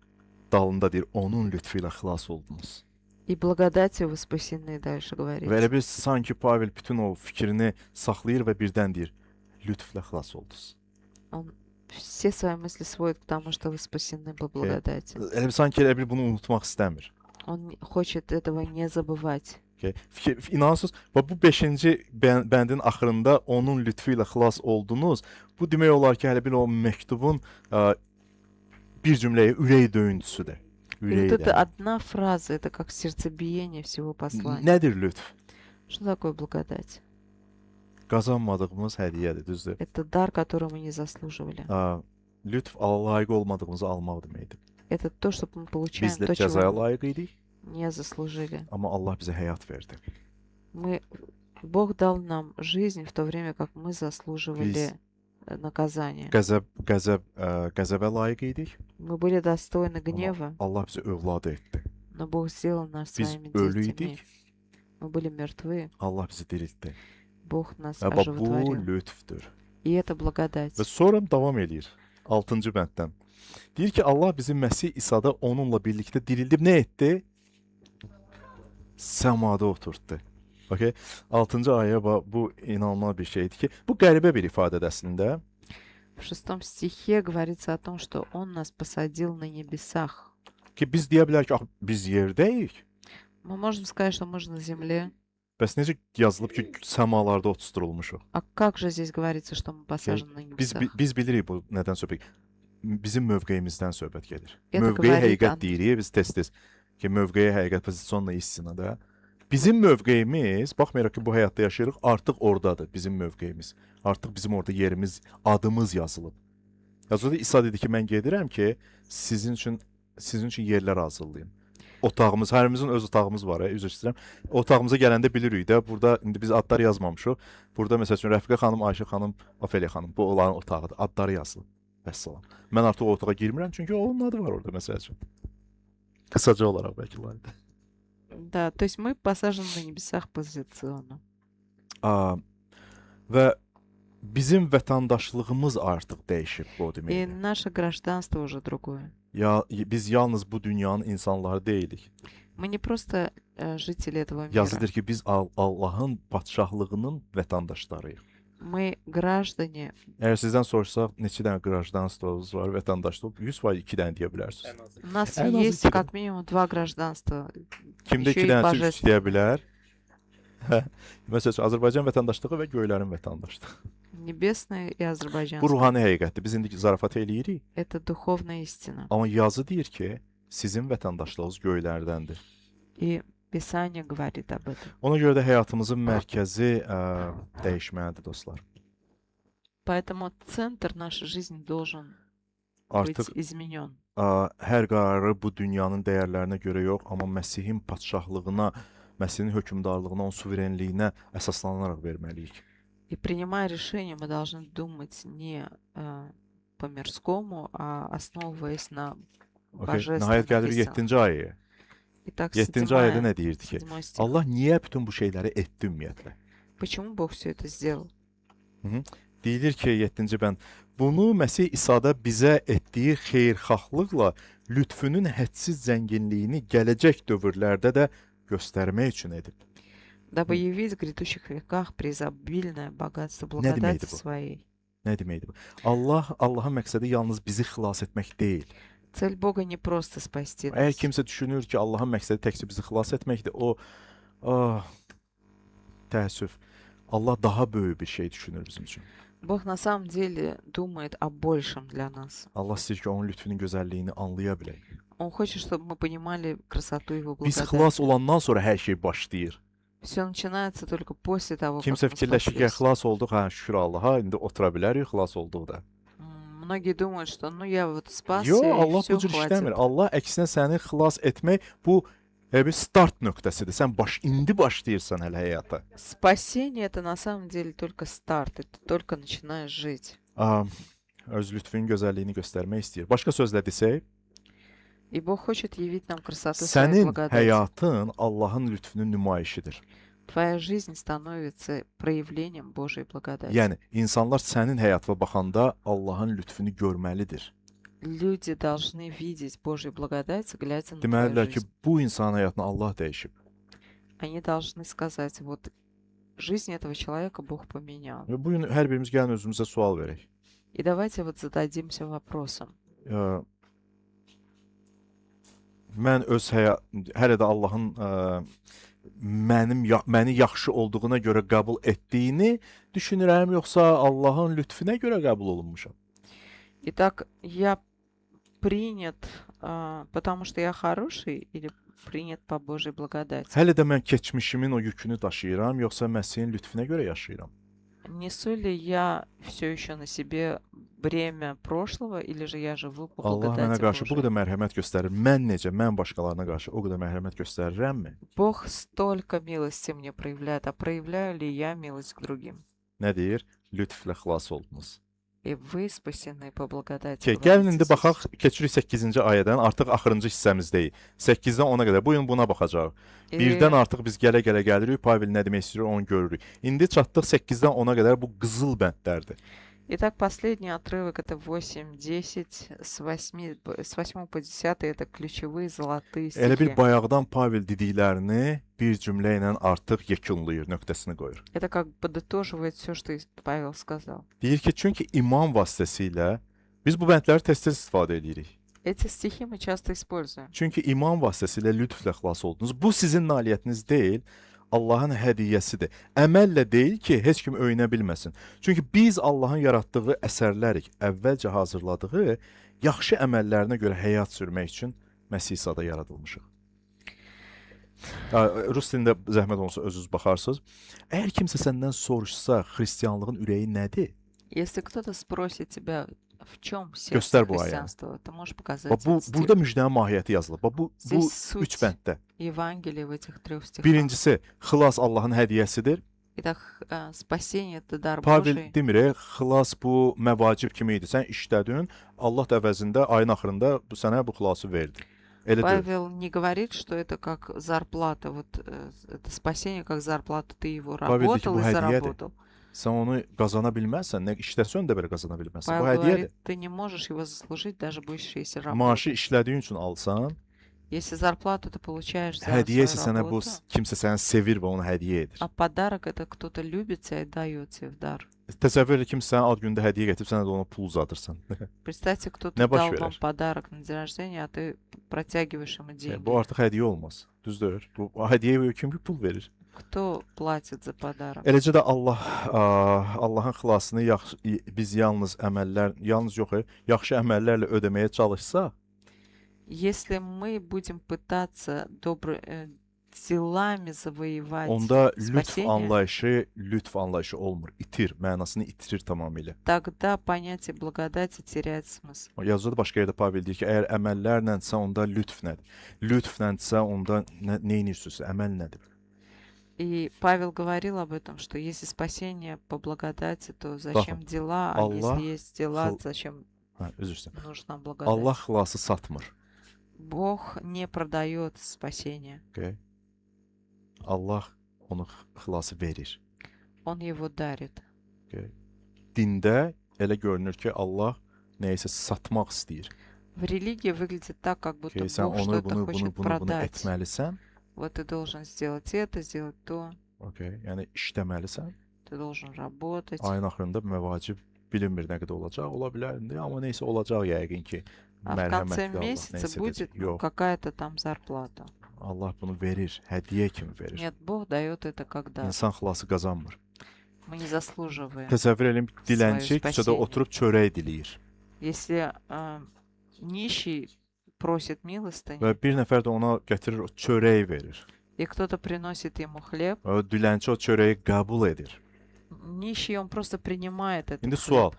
dalında deyir, onun lütfü ilə xilas oldunuz.
И благодатью вы спасены, дальше
Və
говорится.
elə bir sanki Pavel bütün o fikrini saxlayır və birdən deyir, lütflə xilas oldunuz.
Он все свои мысли сводит к тому, что вы спасены по благодати.
Elə bir sanki elə bir bunu unutmaq istəmir.
Он хочет этого не забывать.
Okay. İnanırsınız, və bu 5-ci bəndin axırında onun lütfü ilə xilas oldunuz. Bu demək olar ki, hələ bir o məktubun bir cümləyə ürək döyüntüsüdür.
И вот это
Ürəkdən.
одна фраза, это как сердцебиение всего послания.
Nədir lütf?
Что такое благодать?
Qazanmadığımız hədiyyədir, düzdür?
Это дар, который мы не заслуживали.
Lütf layiq olmadığımızı almaq deməkdir.
Это то, что мы получаем,
Biz də
то,
cəzaya
чего мы
layiq idik,
не заслужили.
amma Allah bizə həyat verdi.
Бог дал нам жизнь в то время, как мы заслуживали наказание.
Qəzəbə layiq idik,
Мы были достойны
amma
gнева,
Allah bizi övlad etdi.
но Бог сделал нас
Biz
своими
ölü
детьми.
idik,
Мы были мертвы,
Allah bizi diriltdi.
Bог нас
Və bu
оживотворил.
lütfdür.
И это благодать.
Və sonra davam eləyir. 6-cı bənddən. Deyir ki, Allah bizi Məsih İsa'da onunla birlikdə dirildib nə etdi? Səmada oturtdu. Okay? 6-cı ayə bu inanılmaz bir şeydir ki, bu qəribə bir ifadədir əslində.
В 6 стихе говорится о том, что Он нас посадил на небесах.
Ki biz deyə bilərik ki, biz yerdəyik.
Мы можем сказать, что мы же на земле.
Bəs necə yazılıb ki, səmalarda oturtulmuşuq?
А как же здесь говорится, что мы посажены на
Biz
небесах?
biz bilirik bu nədən söhbət. Bizim mövqeyimizdən söhbət gedir.
Это
Mövqeyə
говорит
həqiqət
о-
deyirik biz tez-tez ki, mövqeyə həqiqət pozisionla istinada. Bizim mövqeyimiz, baxmayaraq ki, bu həyatda yaşayırıq, artıq ordadır bizim mövqeyimiz. Artıq bizim orada yerimiz, adımız yazılıb. Yazıda İsa dedi ki, mən gedirəm ki, sizin üçün yerlər hazırlayım. Otağımız, hərimizin öz otağımız var, üzr istəyirəm. Otağımıza gələndə bilirik də, burada indi biz adlar yazmamışıq. Burada məsəl üçün Rəfiqə xanım, Ayşə xanım, Ofeliya xanım, bu onların otağıdır. Adları yazılıb. Vəssalam. Mən artıq o otağa girmirəm çünki onun adı var orada məsəl üçün. Qısaca olaraq bəlkə laydı.
Да, то есть мы посажены на небесах позиционно.
Və bizim vətəndaşlığımız artıq dəyişib bu
И
deməkdir.
наше гражданство уже другое.
Biz yalnız bu dünyanın insanları deyilik.
Мы не просто жители этого мира.
Yazıdır ki, biz Allahın padşahlığının vətəndaşlarıyıq.
Мы граждане.
Əgər sizdən soruşsaq, neçə dənə qражданствовunuz var, vətəndaşlıq, 100% 2 dənə deyə bilərsiniz.
У нас
En azı
есть
iki
как минимум 2 гражданства.
Kimdə
Еще
2
и
dənəsi 3
божественное.
deyə bilər? Hə. Məsələn, Azərbaycan vətəndaşlığı və göylərin vətəndaşlığı.
Небесное и
Bu
азербайджанское.
ruhani həqiqətdir. Biz indi zarafat eləyirik,
Это духовная истина.
amma yazı deyir ki, sizin vətəndaşlığınız göylərdəndir.
И Писание говорит об этом.
Ona görə də həyatımızın mərkəzi dəyişməlidir dostlar.
Поэтому центр нашей жизни должен
Artıq
быть изменен.
hər qərarı bu dünyanın dəyərlərinə görə yox, amma Məsihin padşahlığına, Məsihin hökmdarlığına, onun suverenliyinə əsaslanaraq verməliyik.
И принимая решение, мы должны думать не по-мирскому, а основываясь на
Okay. Nəhayət
божественных
gəlirik
истинах.
7-ci ayəyə.
Итак,
7-ci ayədə nə deyirdi ki?
7 стих.
Allah niyə bütün bu şeyləri etdi ümumiyyətlə?
Почему Бог все это сделал?
Deyilir ki, 7-ci bənd, bunu Məsih İsa'da bizə etdiyi xeyirxahlıqla lütfünün hədsiz zənginliyini gələcək dövrlərdə də göstərmək üçün edib.
Дабы явить в грядущих веках преизобильное богатство
deməkdir
благодати
bu?
своей.
Nə deməkdir bu? Allahın məqsədi yalnız bizi xilas etmək deyil.
Цель Бога не просто спасти
Əgər
нас.
kimsə düşünür ki, Allahın məqsədi təkcə bizi xilas etməkdir, təəssüf. Allah daha böyük bir şey düşünür bizim üçün.
Бог на самом деле думает о большем для нас.
Allah istəyir ki, onun lütfünün gözəlliyini anlaya bilək.
Он хочет, чтобы мы понимали красоту Его
Biz
благодати.
xilas olandan sonra hər şey başlayır.
Все начинается только после того, как
Kimsə
мы
fikirləşir ki,
спаслись.
xilas olduq, hə, şükür Allaha, indi otura bilərik, xilas olduq da.
Многие думают, что ну я вот спасся,
Yox,
и
Allah
все
bu cür
хватит.
işləmir. Allah əksinə səni xilas etmək bu bir start nöqtəsidir. Sən indi başlayırsan hələ həyata.
Спасение это на самом деле только старт, это только начинаешь жить.
Öz lütfünün gözəlliyini göstərmək istəyir. Başqa sözlə desək,
И Бог хочет явить нам красоту своей
sənin
благодати.
həyatın Allahın lütfünün nümayişidir.
Твоя жизнь становится проявлением Божьей благодати.
Yəni insanlar sənin həyatına baxanda Allahın lütfünü görməlidir.
Люди должны видеть Божью благодать, глядя на твою
Deməlilər ki,
жизнь.
bu insanın həyatını Allah dəyişib.
Они должны сказать, вот жизнь этого человека Бог поменял.
Və bu gün hər birimiz gəlin özümüzə sual verək.
И давайте вот зададимся вопросом.
Mən öz hələ də Allahın məni yaxşı olduğuna görə qəbul etdiyini düşünürəm, yoxsa Allahın lütfüne görə qəbul olunmuşam?
Итак, я принят, потому что я хороший, или принят по Божьей благодати?
Hələ də mən keçmişimin o yükünü daşıyıram, yoxsa Məsihin lütfüne görə yaşayıram?
Несу ли я все еще на себе бремя прошлого, или же я живу по
Allah mənə
благодати
qarşı bu
Божьей?
qədər mərhəmət göstərir. Mən başqalarına qarşı o qədər mərhəmət göstərirəmmi?
Бог столько милости мне проявляет, а проявляю ли я милость к другим?
Nə deyir? Lütflə xilas oldunuz.
И вы спасены по благодати.
Gəlin
говорит
indi
Иисус.
baxaq, keçirik 8-ci ayədən, artıq axırıncı hissəmizdəyik. 8-dən 10-a qədər. Bu gün buna baxacağıq.
И
Birdən artıq biz gələ gəlirik, Pavel nə demək istəyir onu görürük. İndi çatdıq 8-dən 10-a qədər bu qızıl bəndlərdir.
Итак, последний отрывок это 8-10, с 8 по 10 это ключевые золотые
Elə bil
стихи.
bayaqdan Pavel dediklərini bir cümlə ilə artıq yekunlayır, nöqtəsini qoyur.
Это как подытоживает все, что Павел сказал.
Deyir ki, çünki iman vasitəsilə biz bu bəndləri tez-tez istifadə edirik.
Эти стихи мы часто используем.
Çünki iman vasitəsilə lütflə xilas oldunuz. Bu sizin nailiyyətiniz deyil, Allahın hədiyyəsidir. Əməllə deyil ki, heç kim öyünə bilməsin. Çünki biz Allahın yaratdığı əsərlərik, əvvəlcə hazırladığı yaxşı əməllərinə görə həyat sürmək üçün Məsih İsa'da yaradılmışıq. Rus dilində zəhmət olsa özünüz baxarsınız. Əgər kimsə səndən soruşsa, xristianlığın ürəyi nədir?
Если кто-то спросит тебя, в чем
Göstər
сердце
bu ayəni.
христианства, ты можешь показать
Bax, bu
этот стих.
burada müjdənin mahiyyəti yazılıb. Bax, bu
Здесь
üç
суть
bənddə.
Евангелия в этих 3 стихах.
Birincisi, xilas Allahın hədiyyəsidir.
Итак, спасение это дар
Pavel
Божий.
demir, xilas bu məvacib kimi idi. Sən işlədin, Allah da əvəzində ayın axırında bu sənə bu xilası verdi. Elə deyil.
Павел не говорит, что это как зарплата, вот это спасение как зарплата, ты его
Павел
работал
bu
и
hədiyədir.
заработал.
Sən onu qazana bilməzsən, nə işləsən də belə qazana bilməzsən. Bu
Павел
hədiyyədir.
говорит, ты не можешь его заслужить, даже будешь, если
Maaşı
работать.
işlədiyin üçün alsan,
Если зарплату ты получаешь за
hədiyyə
свою
isə sənə bu
работу,
kimsə səni sevir və onu hədiyyə edir.
а подарок это кто-то любит тебя и дает тебе в дар.
Təsəvvür et kimsə sənə ad günündə hədiyyə gətirib sənə də ona pul uzadırsan.
Представьте, кто-то
Ne baş
дал вам
verir?
подарок на день rождения, а ты протягиваешь ему деньги.
Bu artıq hədiyyə olmaz. Düzdür? Bu hədiyyəyə kim ki pul verir?
Кто платит за подарок?
Eləcə də Allahın xilasını biz yalnız yox, yaxşı əməllərlə ödəməyə çalışsaq,
Если мы будем пытаться делами завоевать
onda
спасение,
lütf anlayışı olmur. Mənasını itirir tamamilə.
тогда понятие благодати теряет смысл.
Yazıda başqa yerdə Pavel deyir ki, əgər əməllərlənsə onda lütf nədir? Lütflənsə onda nə edirsiniz? Əməl nədir?
И Павел говорил об этом, что если спасение по благодати, то зачем дела, а
Allah
если есть дела,
xil-
зачем
Üzr istəyirəm.
нужна благодать?
Allah xilası satmır.
Бог не продает спасение,
Okay? Allah onu xilası verir.
Он его дарит.
Okay? Dində elə görünür ki, Allah nəyisə satmaq istəyir.
В религии выглядит так, как будто
Okay? Sən
Бог
onu
что-то
bunu
хочет продать.
etməlisən.
Вот ты должен сделать это, сделать то,
Okay? Yəni işləməlisən.
ты должен работать.
Ayın axırında məvacib bilinmir nə qədər olacaq. Ola bilər indi, amma nəysə olacaq yəqin ki.
А в конце
Mərhəmətli Allah
месяца
nəysə
будет
edəcək. Yox,
какая-то там зарплата.
Allah bunu verir, hədiyyə kimi verir.
Нет, Бог дает это когда
İnsan xilası qazanmır.
мы не заслуживаем.
Təsəvvür edin, dilənçi
Своё
küçədə
spasение.
oturub çörək diləyir.
Если нищий просит милостыню,
Və bir nəfər də ona gətirir, o çörək verir.
и кто-то приносит ему хлеб,
O dilənçi o çörəyi qəbul edir.
нищий, он просто принимает этот
İndi
хлеб.
sual,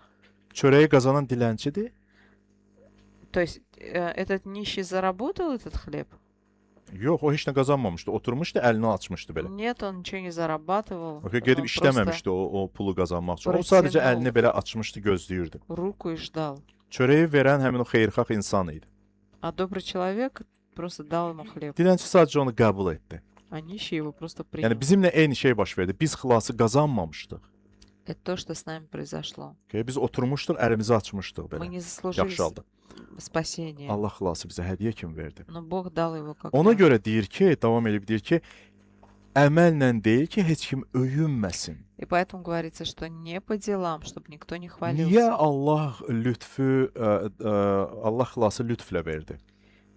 çörəyi qazanan dilənçidir?
То есть этот nищий заработал этот хлеб?
Yox, o heç nə qazanmamışdı. Oturmuşdu, əlini açmışdı belə.
Нет, он nичего не зарабатывал.
O gedib
Он
işləməmişdi o pulu qazanmaq üçün. O
Protein
sadəcə
aldı.
əlini belə açmışdı, gözləyirdi.
просто руку и ждал.
Çörəyi verən həmin o xeyirxah insan idi.
А добрый человек просто dal ему хлеб,
Dilənçi sadəcə onu qəbul etdi.
а нищий его просто принял.
Yəni bizimlə eyni şey baş verdi. Biz xilası qazanmamışdıq.
Это то, что с nami произошло.
Okay? Biz oturmuşduq, əlimizi açmışdıq
Мы
belə.
не заслужили
Yaxşı halda.
спасения,
Allah xilası bizə hədiyyə kimi verdi.
но Бог dal его как
Ona
дар.
görə deyir ki, davam edib deyir ki, əməllə deyil ki, heç kim öyünməsin.
И поэтому говорится, что не по делам, чтобы никто не хвалился.
Niyə Allah Allah xilası lütflə verdi?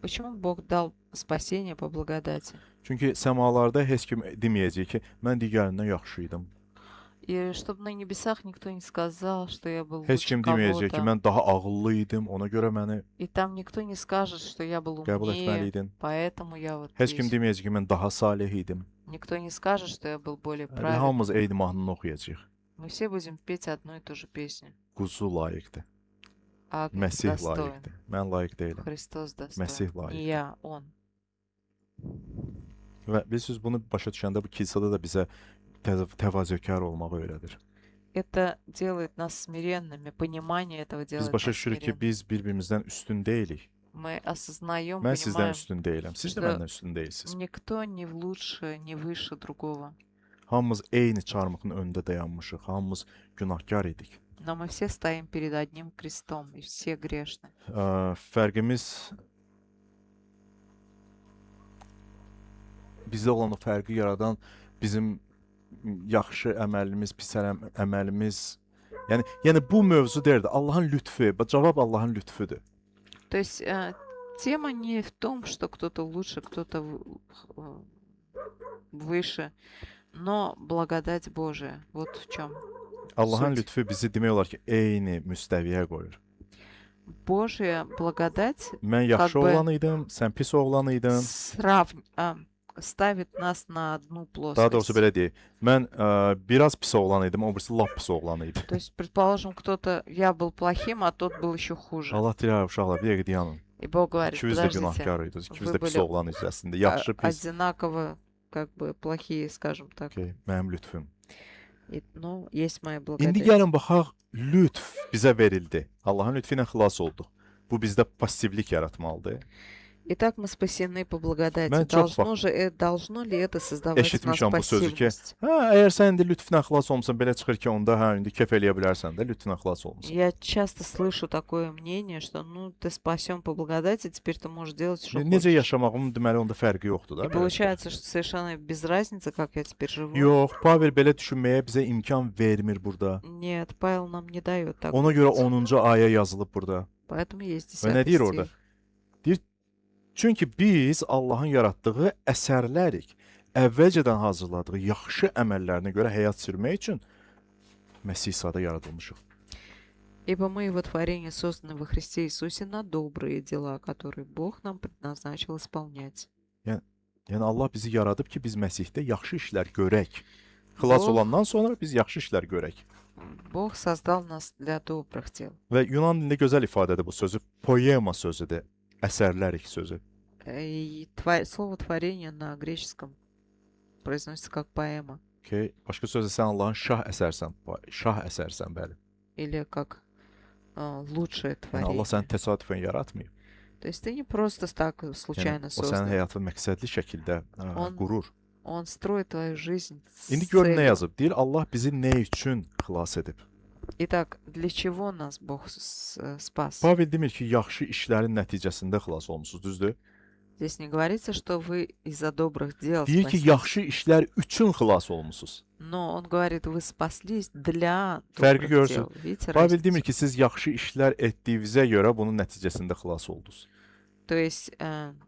Почему Бог дал спасение по благодати?
Çünki səmalarda heç kim deməyəcək ki, mən digərindən yaxşı idim.
И чтобы на небесах никто не сказал, что я был
Heç
лучше
kim deməyəcək ki,
кого-то.
mən daha ağıllı idim, ona görə məni
И там никто не скажет, что я был
qəbul
умнее,
etməliydin.
поэтому я вот
Heç kim
здесь.
deməyəcək ki, mən daha salih idim.
Никто не скажет, что я был более
Yəni,
праведный.
hamımız eyni mahnını oxuyacağıq.
Мы все будем pеть одну и ту же песню.
Quzu layiqdir.
Агнец
Məsih
достоин.
layiqdir. Mən layiq deyiləm.
Христос
Мессия
достоин.
лайк.
Не я, Он.
Və bilirsiniz, bunu başa düşəndə bu kilsədə də bizə təvazökar olmağı öyrədir.
Это делает нас смиренными. Понимание этого
Biz
делает
başa
нас
düşürük ki,
смиренными.
biz bir-birimizdən üstün deyilik.
Мы осознаем,
Mən sizdən
понимаем,
üstün deyiləm. Siz də
что
məndən üstün deyilsiniz.
никто не лучше, не выше другого.
Hamımız eyni çarmıxın önündə dayanmışıq. Hamımız günahkar idik.
Но мы все стоим перед одним крестом, и все грешны.
Fərqimiz bizdə olan o fərqi yaradan bizim yaxşı əməlimiz, pis əməlimiz. Yəni bu mövzu deyildi. Allahın lütfü. Cavab Allahın lütfüdür.
То есть тема не в том, что кто-то лучше, кто-то выше, но благодать Божия. Вот в чем
Allahın
суть.
lütfü bizi demək olar ki, eyni müstəviyə qoyur.
Божья благодать
Mən yaxşı
Как бы
oğlan idim, sən pis oğlan idin.
ставит нас на одну
Daha doğrusu
плоскость.
belə deyək. Mən biraz pis oğlan idim, o birisi lap pis oğlan idi.
То есть, предположим, я был плохим, а тот был еще хуже.
Allah deyir, uşaqlar, bir dəqiqə dayanın.
И Бог говорит,
İkimiz də
подождите,
günahkar idik. İkimiz
вы
də pis
были
oğlan idik əslində. Yaxşı, pis.
одинаково как бы плохие, скажем так.
Okay, mənim lütfüm.
Ну, есть моя
İndi
благодать.
gəlin baxaq, lütf bizə verildi. Allahın lütfü ilə xilas olduq. Bu bizdə passivlik yaratmalıdır.
Итак, мы спасены по благодати.
Mən çox vaxt
Должно ли это создавать в нас
eşitmişəm bu sözü ki,
пассивность?
əgər sən indi lütflə xilas olmusan, belə çıxır ki, onda indi kef eləyə bilərsən də, lütflə xilas olmusan.
Я часто слышу такое мнение, что ну ты спасен по благодати, теперь ты можешь делать, что
Necə
хочешь.
yaşamağımın deməli onda fərqi yoxdur da.
И
belə.
получается, что совершенно без разницы, как я теперь живу.
Yox, Pavel belə düşünməyə bizə imkan vermir burada.
Нет, Павел нам не дает так
Ona görə
думать.
10-cu ayə yazılıb burada.
Поэтому есть
Və nə
10
deyir orada?
стих.
Deyir, çünki biz Allahın yaratdığı əsərlərik. Əvvəlcədən hazırladığı yaxşı əməllərinə görə həyat sürmək üçün Məsih İsa'da yaradılmışıq.
Ибо мы его творение, созданы во Христе Иисусе на добрые дела, которые Бог нам предназначил исполнять.
Yəni Allah bizi yaradıb ki, biz Məsihdə yaxşı işlər görək. Xilas
Oh.
olandan sonra biz yaxşı işlər görək.
Бог создал нас для добрых дел.
Və Yunan dilində gözəl ifadədir bu sözü. Poema sözüdür. Əsərlərik sözü.
И слово творение на греческом произносится как поэма
Okay. Başqa sözlə sən Allahın şah əsərsən. Şah əsərsən, bəli.
или как лучшее
Yəni Allah səni
творение.
təsadüfən yaratmayıb.
То есть ты не просто так
Yəni
случайно
o sənin
создан.
həyatını məqsədli şəkildə
On-
qurur.
Он строит твою жизнь с
İndi gör nə
целью.
yazıb. Deyir Allah bizi nə üçün xilas edib?
Итак, для чего нас Бог спас?
Pavel demir ki, yaxşı işlərin nəticəsində xilas olmusunuz, düzdür?
Здесь не говорится, что вы из-за добрых дел
Deyir ki,
спаслись.
yaxşı işlər üçün xilas olmusunuz.
Но он говорит, вы спаслись для
Ферqi
добрых
görürsün.
дел. Видите
Pavel
разницу?
demir ki, siz yaxşı işlər etdiyinizə görə bunun nəticəsində xilas oldunuz.
То есть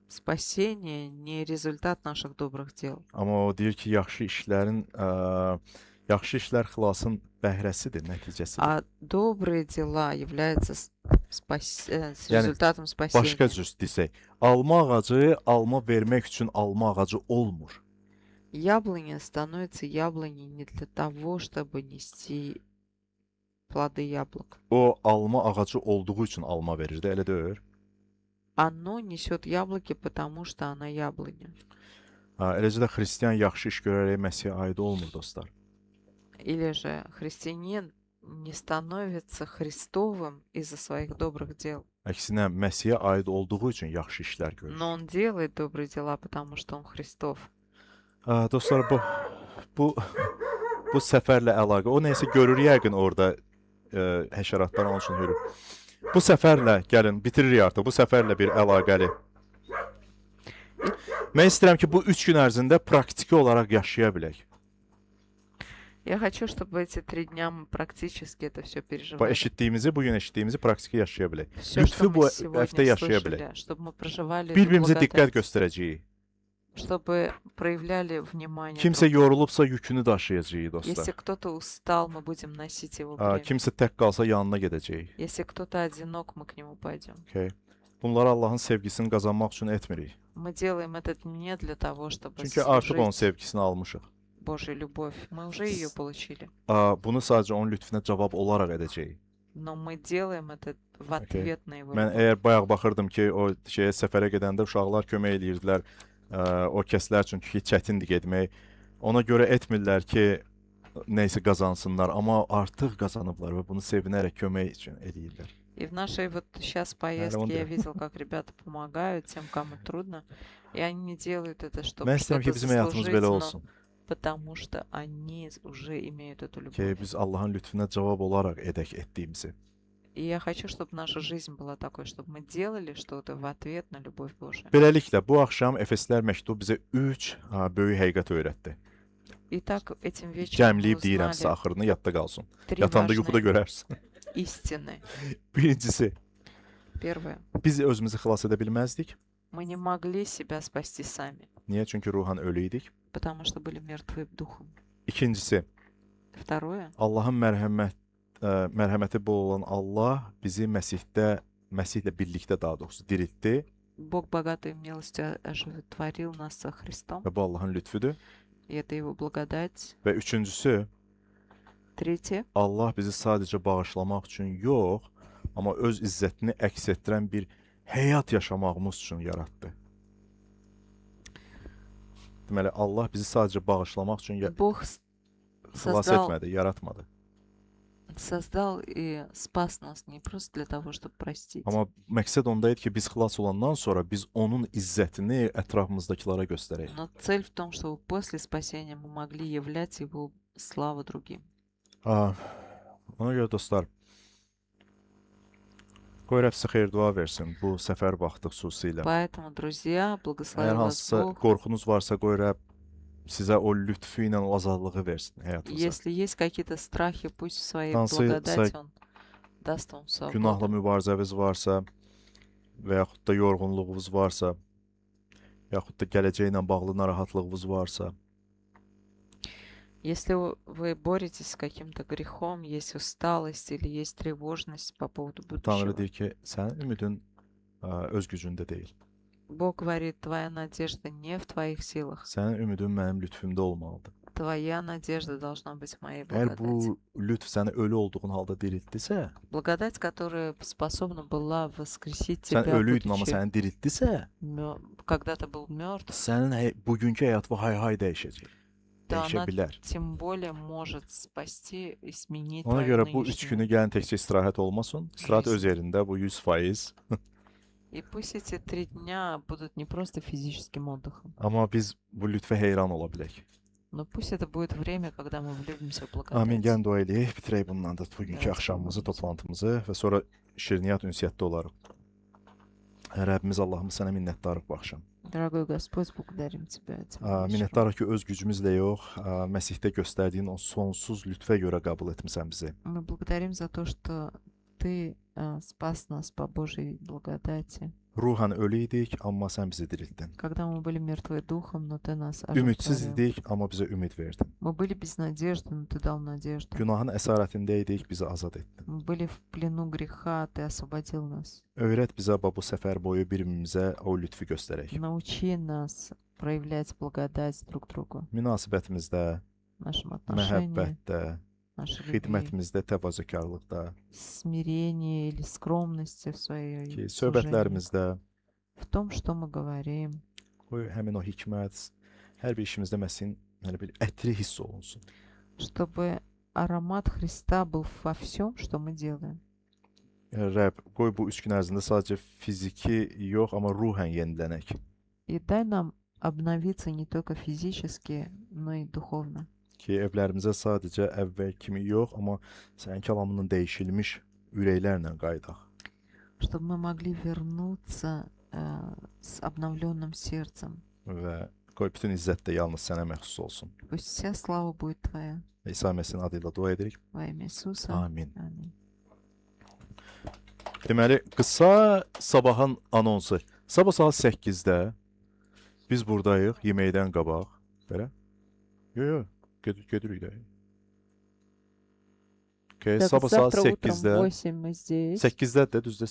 спасение не результат наших добрых дел.
Amma o deyir ki, yaxşı işlər xilasın bəhrəsidir, nəticəsidir.
А добрые дела являются с
Yani
результатом спасения.
Başqa cür desək, alma ağacı alma vermək üçün alma ağacı olmur.
Яблоня становится яблоней не для того, чтобы нести плоды яблок.
O alma ağacı olduğu üçün alma verir də, elə deyil?
Оно несет яблоки, потому что она яблоня.
Eləcə də xristian yaxşı iş görərək Məsihə aid olmur, dostlar.
Или же христианин не становится Христовым из-за своих добрых дел.
Əksinə Məsihə aid olduğu üçün yaxşı işlər görür.
Но он делает добрые дела, потому что он Христов.
Dostlar, bu səfərlə əlaqə. O nəsə görür yəqin orada həşəratlar onun üçün hürür. Bu səfərlə gəlin bitiririk artıq. Bu səfərlə bir əlaqəli. Mən istəyirəm ki, bu 3 gün ərzində praktiki olaraq yaşaya bilək.
Я хочу, чтобы эти 3 дня мы практически это все
Bu
переживали.
eşitdiyimizi, bu gün eşitdiyimizi praktiki yaşaya bilək.
Все,
Lütfü
что
bu
мы сегодня
həftə yaşaya
слышали,
bilək.
чтобы мы проживали эту
Bir-birimizə diqqət
благодать,
göstərəcəyik.
чтобы проявляли внимание
Kimsə
друг другу.
yorulubsa yükünü daşıyacağıq, dostlar.
Если кто-то устал, мы будем носить его бремя.
Kimsə tək qalsa yanına gedəcəyik.
Если кто-то одинок, мы к нему пойдем.
Okay. Bunları Allahın sevgisini qazanmaq üçün etmirik.
Мы делаем это не для того, чтобы
Çünki artıq onun
заслужить
sevgisini almışıq.
Божью любовь. Мы уже ее получили.
Bunu sadəcə onun lütfündə cavab olaraq edəcəyik.
Но мы делаем это в
Okey.
ответ на его
Mən
любовь.
əgər bayaq baxırdım ki, o səfərə gedəndə uşaqlar kömək eləyirdilər. O kəslər üçün ki, çətindir getmək. Ona görə etmirlər ki, nəysə qazansınlar, amma artıq qazanıblar və bunu sevinərək kömək üçün eləyirlər.
И в нашей вот сейчас поездке
он
я
да.
видел, как ребята помогают тем, кому трудно. И они не делают это, чтобы
Mən istəyirəm ki,
что-то
bizim həyatımız belə
заслужить, но
olsun.
потому что они уже imеют эту
ki,
любовь.
biz Allahın lütfünə cavab olaraq edək etdiyimizi.
И я хочу, чтобы наша жизнь была такой, чтобы мы делали что-то в ответ на любовь Божию.
Beləliklə, bu axşam Efeslər məktubu bizə 3 böyük həqiqət öyrətdi.
Итак, этим вечером мы
Cəmləyib deyirəmsə
узнали
axırını yadda qalsın.
3
Yatanda yuxuda
важные
görərsən.
истины.
Birincisi,
Первое.
biz özümüzü xilas edə bilməzdik.
Мы не могли себя спасти сами,
Niyə? Çünki ruhan ölü idik.
потому что были mертвы духом.
İkincisi,
Второе.
Allahın mərhəməti bol olan Allah bizi Məsihlə birlikdə daha doğrusu diriltdi
Бог богатой милостью оживотворил нас со Христом,
və bu Allahın lütfüdür.
и это Его благодать.
Və üçüncüsü,
Третье.
Allah bizi sadəcə bağışlamaq üçün yox, amma öz izzətini əks etdirən bir həyat yaşamağımız üçün yaratdı. Deməli, Allah bizi sadəcə bağışlamaq üçün
Бог
xilas
создал,
etmədi, yaratmadı.
создал и спас нас не просто для того, чтобы простить,
Amma məqsəd onda idi ki, biz xilas olandan sonra biz onun izzətini ətrafımızdakilara göstərək.
но цель в том, чтобы после спасения мы могли являть Его славу другим.
Ona görə dostlar, qoy Rəbb sizə xeyir-dua versin bu səfər vaxtı xüsusilə.
Поэтому, друзья,
Əgər
благослови вас
hansısa
Бог.
qorxunuz varsa, qoy Rəbb sizə o lütfü ilə o azadlığı versin həyatınıza.
Если есть какие-то страхи, пусть в своей
Hansısa
благодати Он даст вам
günahla
свободу.
mübarizəniz varsa və yaxud da yorğunluğunuz varsa, yaxud da gələcəklə bağlı narahatlığınız varsa,
Если вы боретесь с каким-то грехом, есть усталость или есть тревожность по поводу
Tanrı
будущего,
deyir ki, sənin ümidin öz gücündə deyil.
Бог говорит, твоя надежда не в твоих силах.
Sənin ümidin mənim lütfümdə olmalıdır.
Твоя надежда должна быть в моей
Əgər
благодати.
bu lütf səni ölü olduğun halda diriltdisə,
Благодать, которая способна была воскресить
sən
тебя,
ölüydün amma
будучи
səni diriltdisə,
когда ты был mертв,
sənin bugünkü həyatın hay dəyişəcək.
то
Dəyişə
она
bilər.
тем более может спасти и сменить
Ona
твою
görə bu 3
нынешнюю.
günü gəlin təkcə istirahət olmasın. İstirahət öz yerində, bu 100%.
И пусть эти 3 дня будут не просто физическим отдыхом,
Amma biz bu lütfə heyran ola bilək.
но пусть это будет время, когда мы влюбимся в
Amin.
благодать.
Gəlin dua eləyək. Bitirək bundan da bugünkü
Evet,
axşamımızı,
tamam.
toplantımızı və sonra şirniyyat ünsiyyətdə olarıq. Rəbbimiz Allahımız sənə minnətdarıq bu axşam.
Дорогой Господь, благодарим Тебя этим вечером.
Minnətdarıq ki, öz gücümüzlə yox, Məsihdə göstərdiyin o sonsuz lütfə görə qəbul etmisən bizi.
Мы благодарим за то, что Ты спас нас по Божьей благодати.
Ruhan ölü idik, amma sən bizi diriltdin.
Когда мы были mертвы духом, но Ты нас
Ümidsiz
оживотворил.
idik, amma bizə ümid verdin.
Мы были без надежды, но Ты дал надежду.
Günahın əsarətində idik, bizi azad etdin.
Мы были в плену греха, Ты освободил нас.
Öyrət bizə bu səfər boyu bir-birimizə o lütfü göstərək.
Научи нас проявлять благодать друг другу.
Münasibətimizdə,
В нашем отношении,
məhəbbətdə,
нашей любви,
xidmətimizdə, təvazökarlıqda,
смирении или скромности в своей
ki,
служении.
söhbətlərimizdə,
В том, что мы говорим,
qoy həmin o hikmət hər bir işimizdə Məsihin bir ətri hiss olunsun.
чтобы аромат Христа был во всем, что мы делаем.
Rəbb, qoy bu 3 gün ərzində sadəcə fiziki yox, amma ruhən yenilənək.
И дай нам обновиться не только физически, но и духовно.
Ki, evlərimizə sadəcə əvvəl kimi yox, amma sənin kəlamının dəyişilmiş ürəklərlə qayıdaq.
Чтобы мы могли вернуться с обновленным сердцем.
Və qoy bütün izzət də yalnız sənə məxsus olsun.
Пусть вся слава будет Твоя.
İsa Məsihin adıyla dua edirik.
Во имя Иисуса.
Amin.
Аминь.
Deməli, qısa sabahın anonsu. Sabah saat 8-də biz buradayıq, yeməkdən qabaq. Belə? Yox, gedirik də. Okay,
Так,
sabah saat
завтра утром
8-də.
в 8 мы здесь.
8-də də düzdür.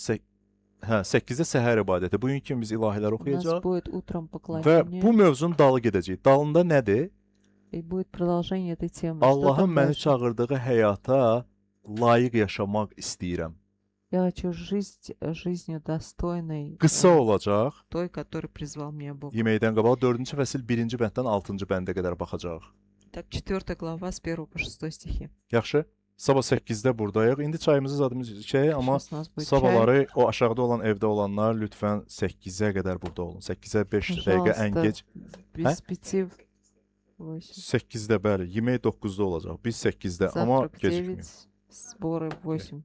8-də səhər ibadəti. Bugün kimi biz ilahilər
У нас
oxuyacağıq
будет утром
və
поклонение.
bu mövzunun dalı gedəcək. Dalında nədir?
И будет продолжение этой темы. Что
Allahın
там
məni
дальше?
çağırdığı həyata layiq yaşamaq istəyirəm.
Я хочу жить жизнью достойной
Qısa olacaq.
той, который призвал меня Бог.
Yeməkdən qabaq 4-cü fəsil 1-ci bənddən 6-cı bəndə qədər baxacağıq.
Так, 4 глава с 1 по 6 стихи.
Yaxşı? Sabah 8-də buradayıq. İndi çayımızı zadımız içək, amma
Сейчас у нас будет чай.
sabahları o aşağıda olan evdə olanlar lütfən 8-ə qədər burada olun. 8-ə 5 dəqiqə ən
Пожалуйста,
gec.
без 5 8.
8-də bəli, yemək 9-da olacaq. Biz 8-də, amma
Завтрак в
gecikməyək.
9, сборы в 8.